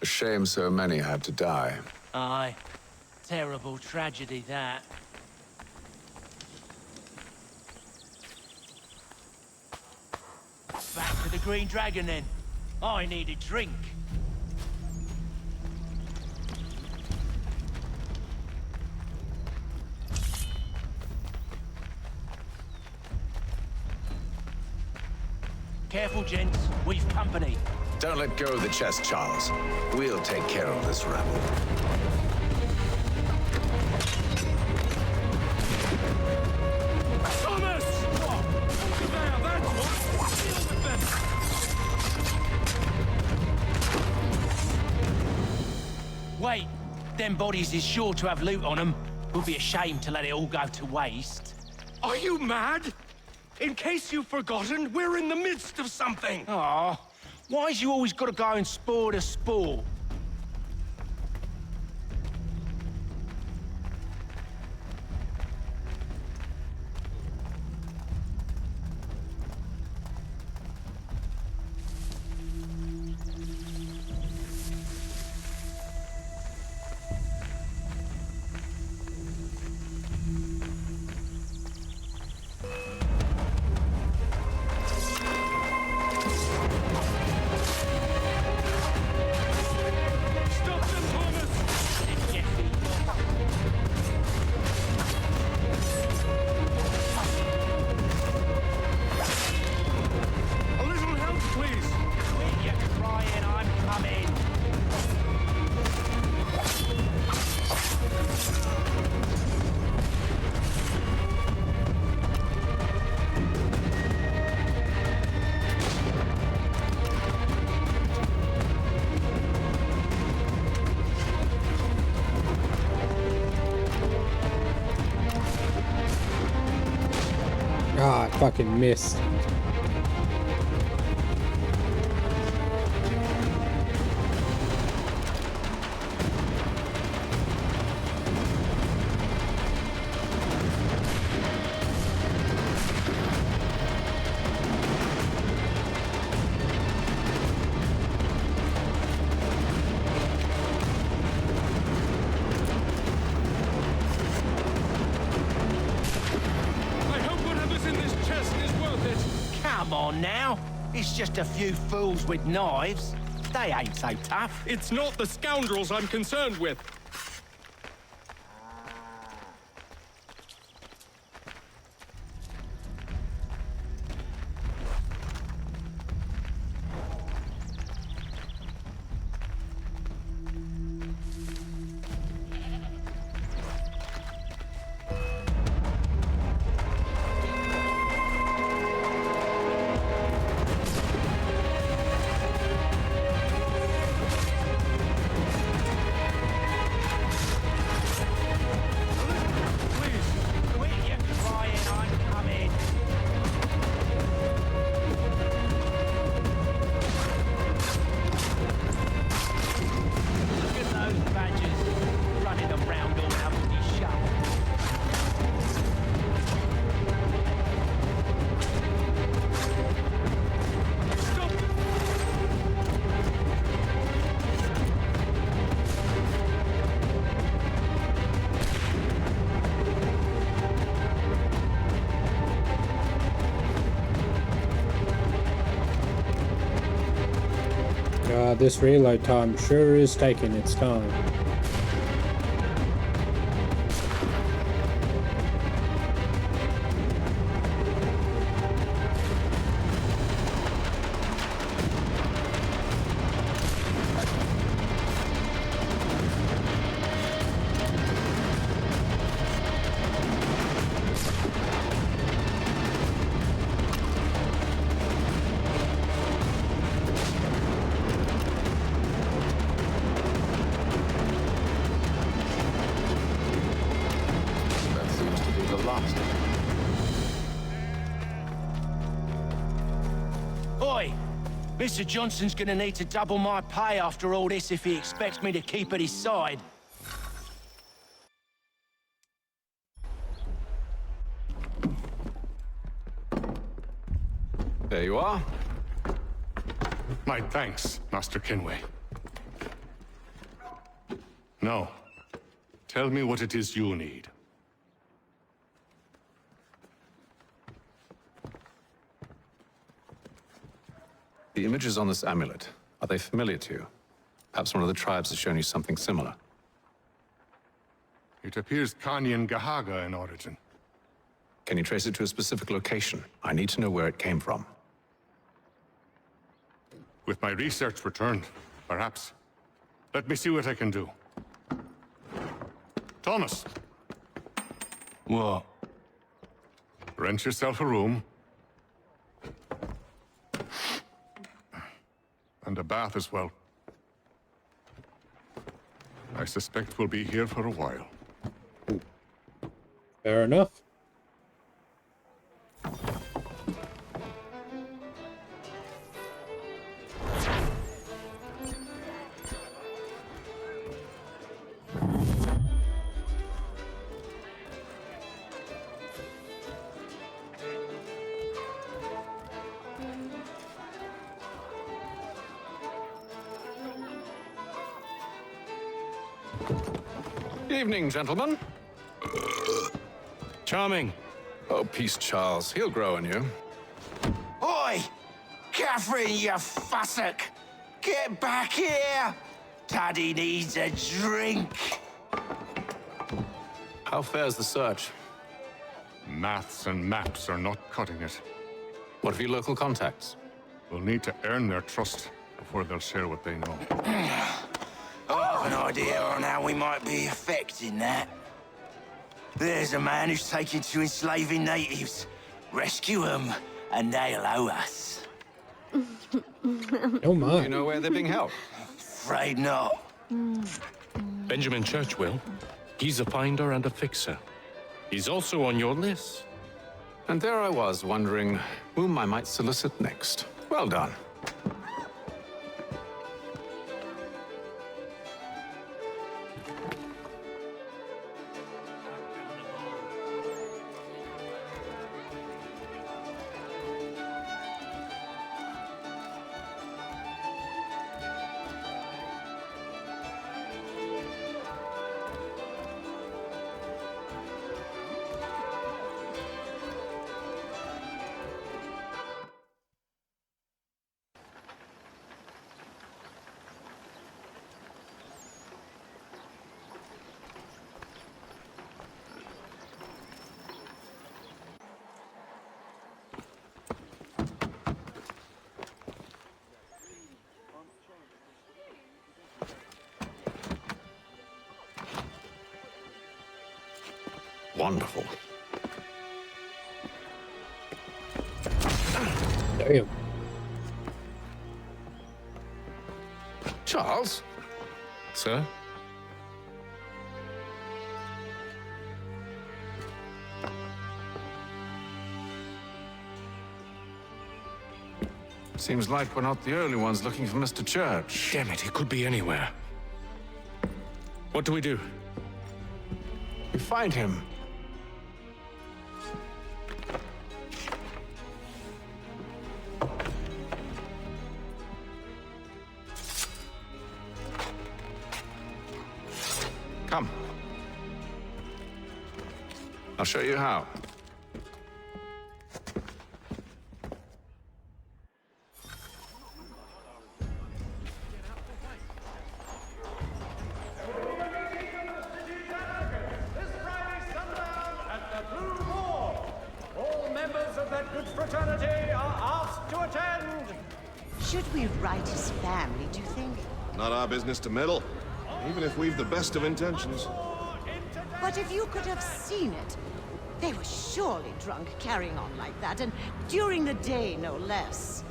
A shame so many had to die. Aye. Terrible tragedy, that. Back to the Green Dragon, then. I need a drink. Careful, gents. We've company. Don't let go of the chest, Charles. We'll take care of this rebel. Thomas! There, that's what! Deal with them! Wait. Them bodies is sure to have loot on them. Would be a shame to let it all go to waste. Are you mad? In case you've forgotten, we're in the midst of something! Aw, why's you always gotta go and spore the sport? fucking missed. Come on now. It's just a few fools with knives. They ain't so tough. It's not the scoundrels I'm concerned with. This reload time sure is taking its time. Oi! Mr. Johnson's gonna need to double my pay after all this if he expects me to keep at his side. There you are. My thanks, Master Kenway. Now, tell me what it is you need. The images on this amulet, are they familiar to you? Perhaps one of the tribes has shown you something similar. It appears Kanyan Gahaga in origin. Can you trace it to a specific location? I need to know where it came from. With my research returned, perhaps. Let me see what I can do. Thomas! What? Rent yourself a room. And a bath as well. I suspect we'll be here for a while. Fair enough. Evening, gentlemen. Charming. Oh, peace, Charles. He'll grow on you. Oi! Catherine, you fussock! Get back here! Taddy needs a drink. How fares the search? Maths and maps are not cutting it. What of your local contacts? We'll need to earn their trust before they'll share what they know. I have an idea on how we might be affecting that. There's a man who's taken to enslaving natives. Rescue them, and they'll owe us. Oh my. Do you know where they're being held? Afraid not. Benjamin Church will. He's a finder and a fixer. He's also on your list. And there I was, wondering whom I might solicit next. Well done. Wonderful. Damn. Charles? Sir? Seems like we're not the only ones looking for Mr. Church. Damn it, he could be anywhere. What do we do? We find him. Come. I'll show you how. Should we write his family, do you think? Not our business to meddle, even if we've the best of intentions. But if you could have seen it, they were surely drunk carrying on like that, and during the day, no less.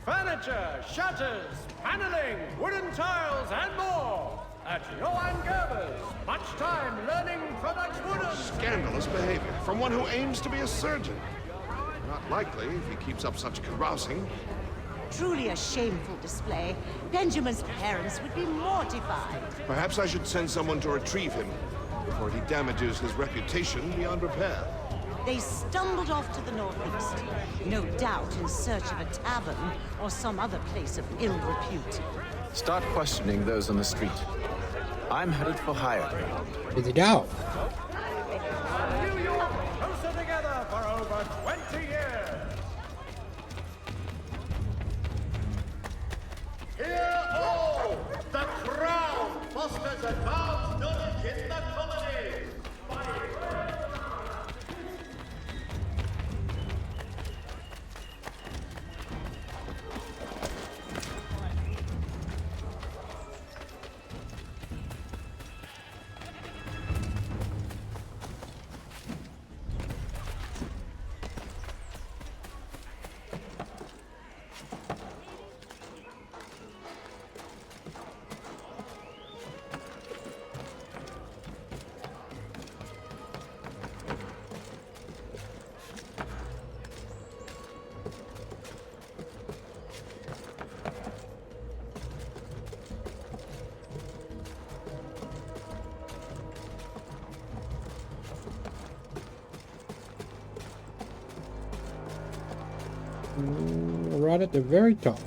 Furniture, shutters, paneling, wooden tiles, and more. At Johann Gerber's. Much time learning products wooden. Scandalous behavior from one who aims to be a surgeon. Not likely if he keeps up such carousing. Truly a shameful display. Benjamin's parents would be mortified. Perhaps I should send someone to retrieve him before he damages his reputation beyond repair. They stumbled off to the northeast, no doubt in search of a tavern or some other place of ill repute. Start questioning those on the street. I'm headed for higher ground. Where'd he go? New York closer together for over 20 years. Hear all! The Crown fosters advanced knowledge in the colonies. Right at the very top.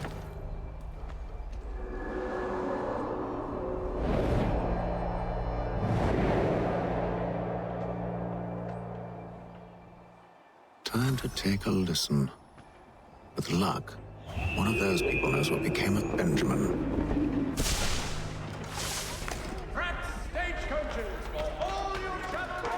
Time to take a listen. With luck, one of those people knows what became of Benjamin. Pratt's stagecoaches for all your travel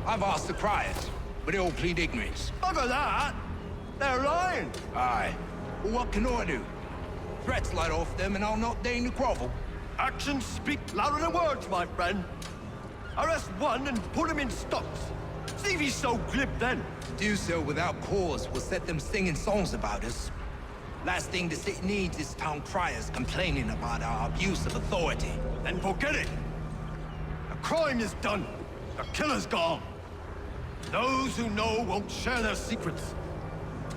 I've asked the criers, but they all plead ignorance. Bugger that! They're lying! Aye. Well, what can I do? Threats light off them and I'll not deign to grovel. Actions speak louder than words, my friend. Arrest one and put him in stocks. See if he's so glib then. Do so without cause will set them singing songs about us. Last thing the city needs is town criers complaining about our abuse of authority. Then forget it. The crime is done. The killer's gone. Those who know won't share their secrets.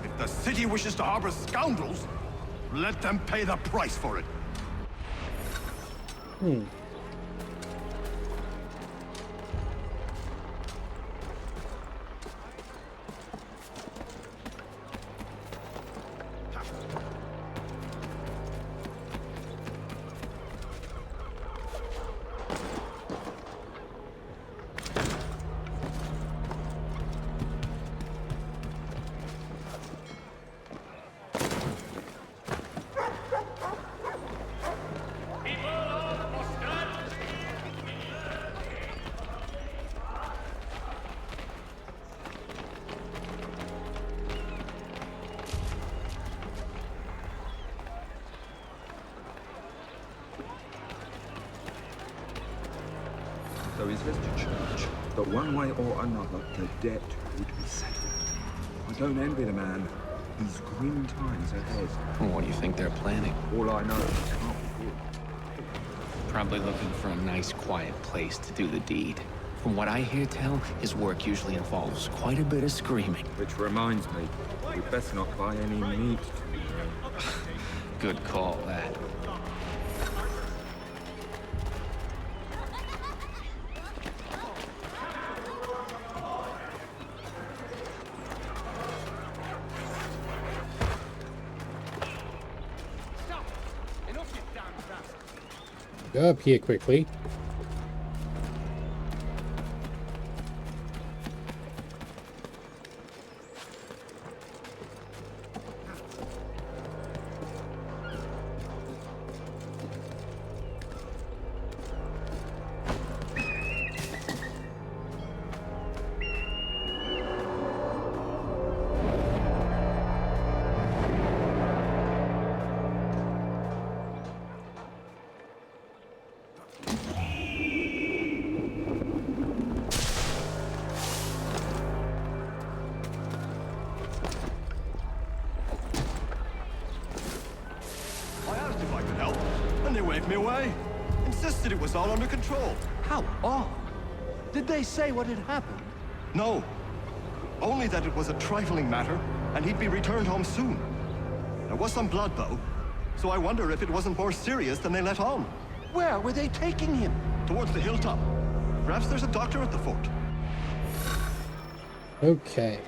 If the city wishes to harbor scoundrels, let them pay the price for it. So he's left to church, but one way or another, the debt would be settled. I don't envy the man. He's grim times ahead. What do you think they're planning? All I know is it can't be good. Probably looking for a nice, quiet place to do the deed. From what I hear tell, his work usually involves quite a bit of screaming. Which reminds me, we'd best not buy any meat. Good call, that. Go up here quickly. Me away. Insisted it was all under control. How odd. Did they say what had happened? No. Only that it was a trifling matter, and he'd be returned home soon. There was some blood, though, so I wonder if it wasn't more serious than they let on. Where were they taking him? Towards the hilltop. Perhaps there's a doctor at the fort. Okay.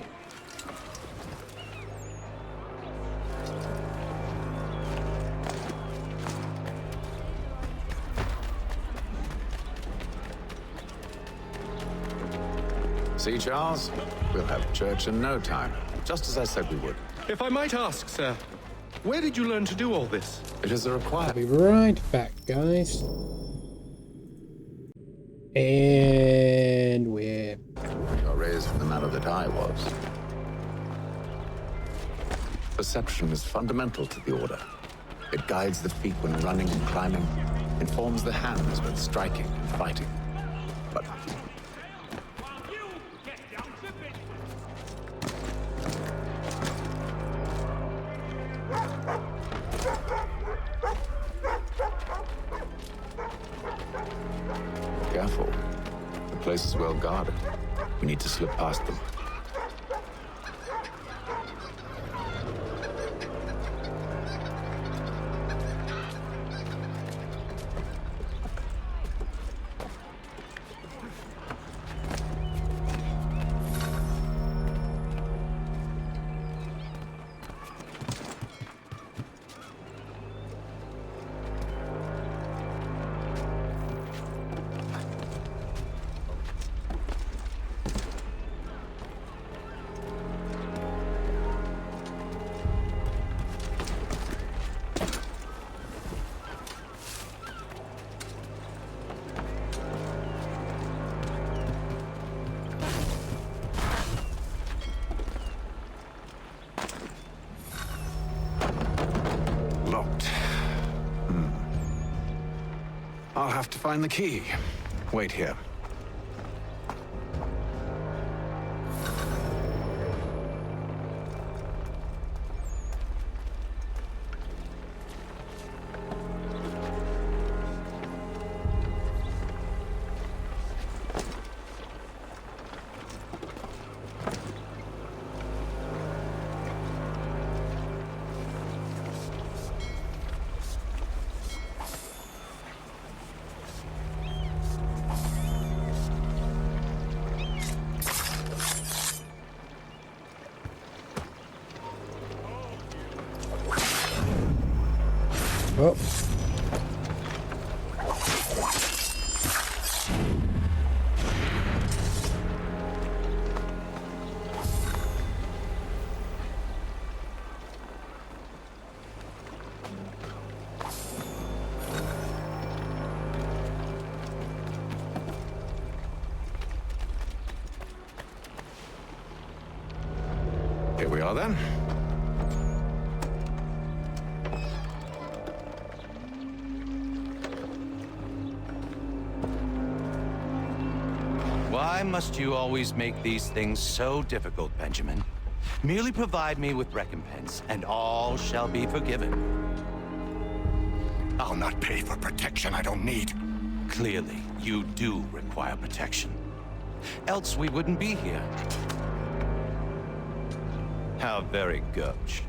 See, Charles? We'll have church in no time, just as I said we would. If I might ask, sir, where did you learn to do all this? It is a requirement. I'll be right back, guys. And we're... You're raised from the manner that I was. Perception is fundamental to the Order. It guides the feet when running and climbing, informs the hands when striking and fighting. But careful. The place is well guarded. We need to slip past them. to find the key. Wait here. Oh. Here we are then. Why must you always make these things so difficult, Benjamin? Merely provide me with recompense, and all shall be forgiven. I'll not pay for protection I don't need. Clearly, you do require protection. Else we wouldn't be here. How very gauche.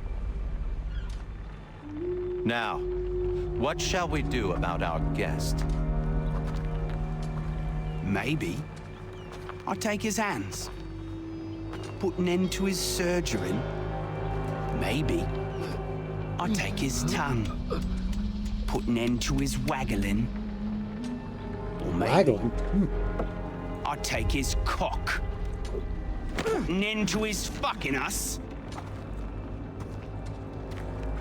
Now, what shall we do about our guest? Maybe I'll take his hands. Put an end to his surgery. Maybe I'll take his tongue. Put an end to his waggling. Or maybe I'll take his cock. Put an end to his fucking us.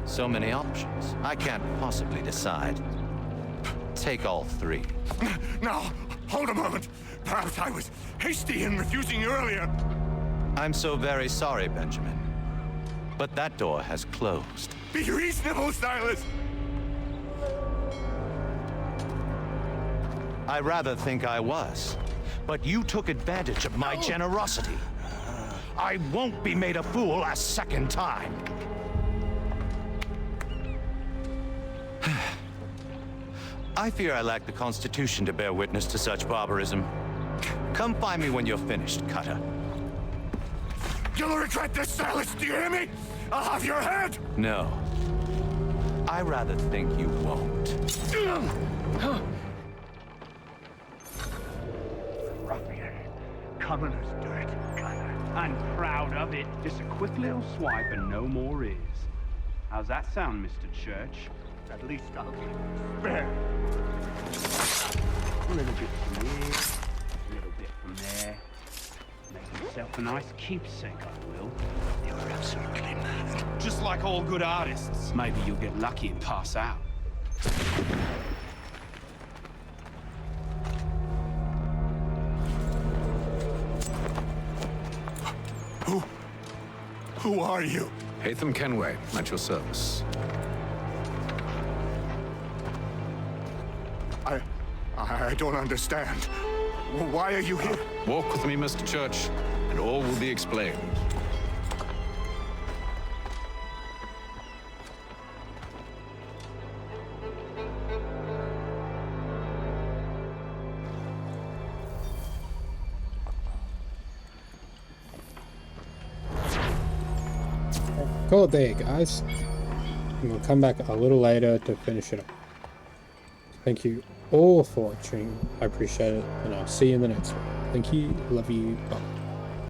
So many options. I can't possibly decide. Take all three. Now, hold a moment. Perhaps I was hasty in refusing you earlier. I'm so very sorry, Benjamin. But that door has closed. Be reasonable, Silas! I rather think I was. But you took advantage of my generosity. I won't be made a fool a second time. I fear I lack the constitution to bear witness to such barbarism. Come find me when you're finished, Cutter. You'll regret this, Silas, do you hear me? I'll have your head! No. I rather think you won't. Ruffian. Commoner's dirt, Cutter. I'm proud of it. Just a quick little swipe and no more is. How's that sound, Mr. Church? At least I'll be fair. A little bit from here, a little bit from there. Make yourself a nice keepsake, I will. You're absolutely mad. Just like all good artists. Maybe you'll get lucky and pass out. Who are you? Hatham Kenway, at your service. I don't understand. Why are you here? Walk with me, Mr. Church, and all will be explained. Call it there, guys. And we'll come back a little later to finish it up. Thank you all for watching. I appreciate it, and I'll see you in the next one. Thank you. Love you. Bye.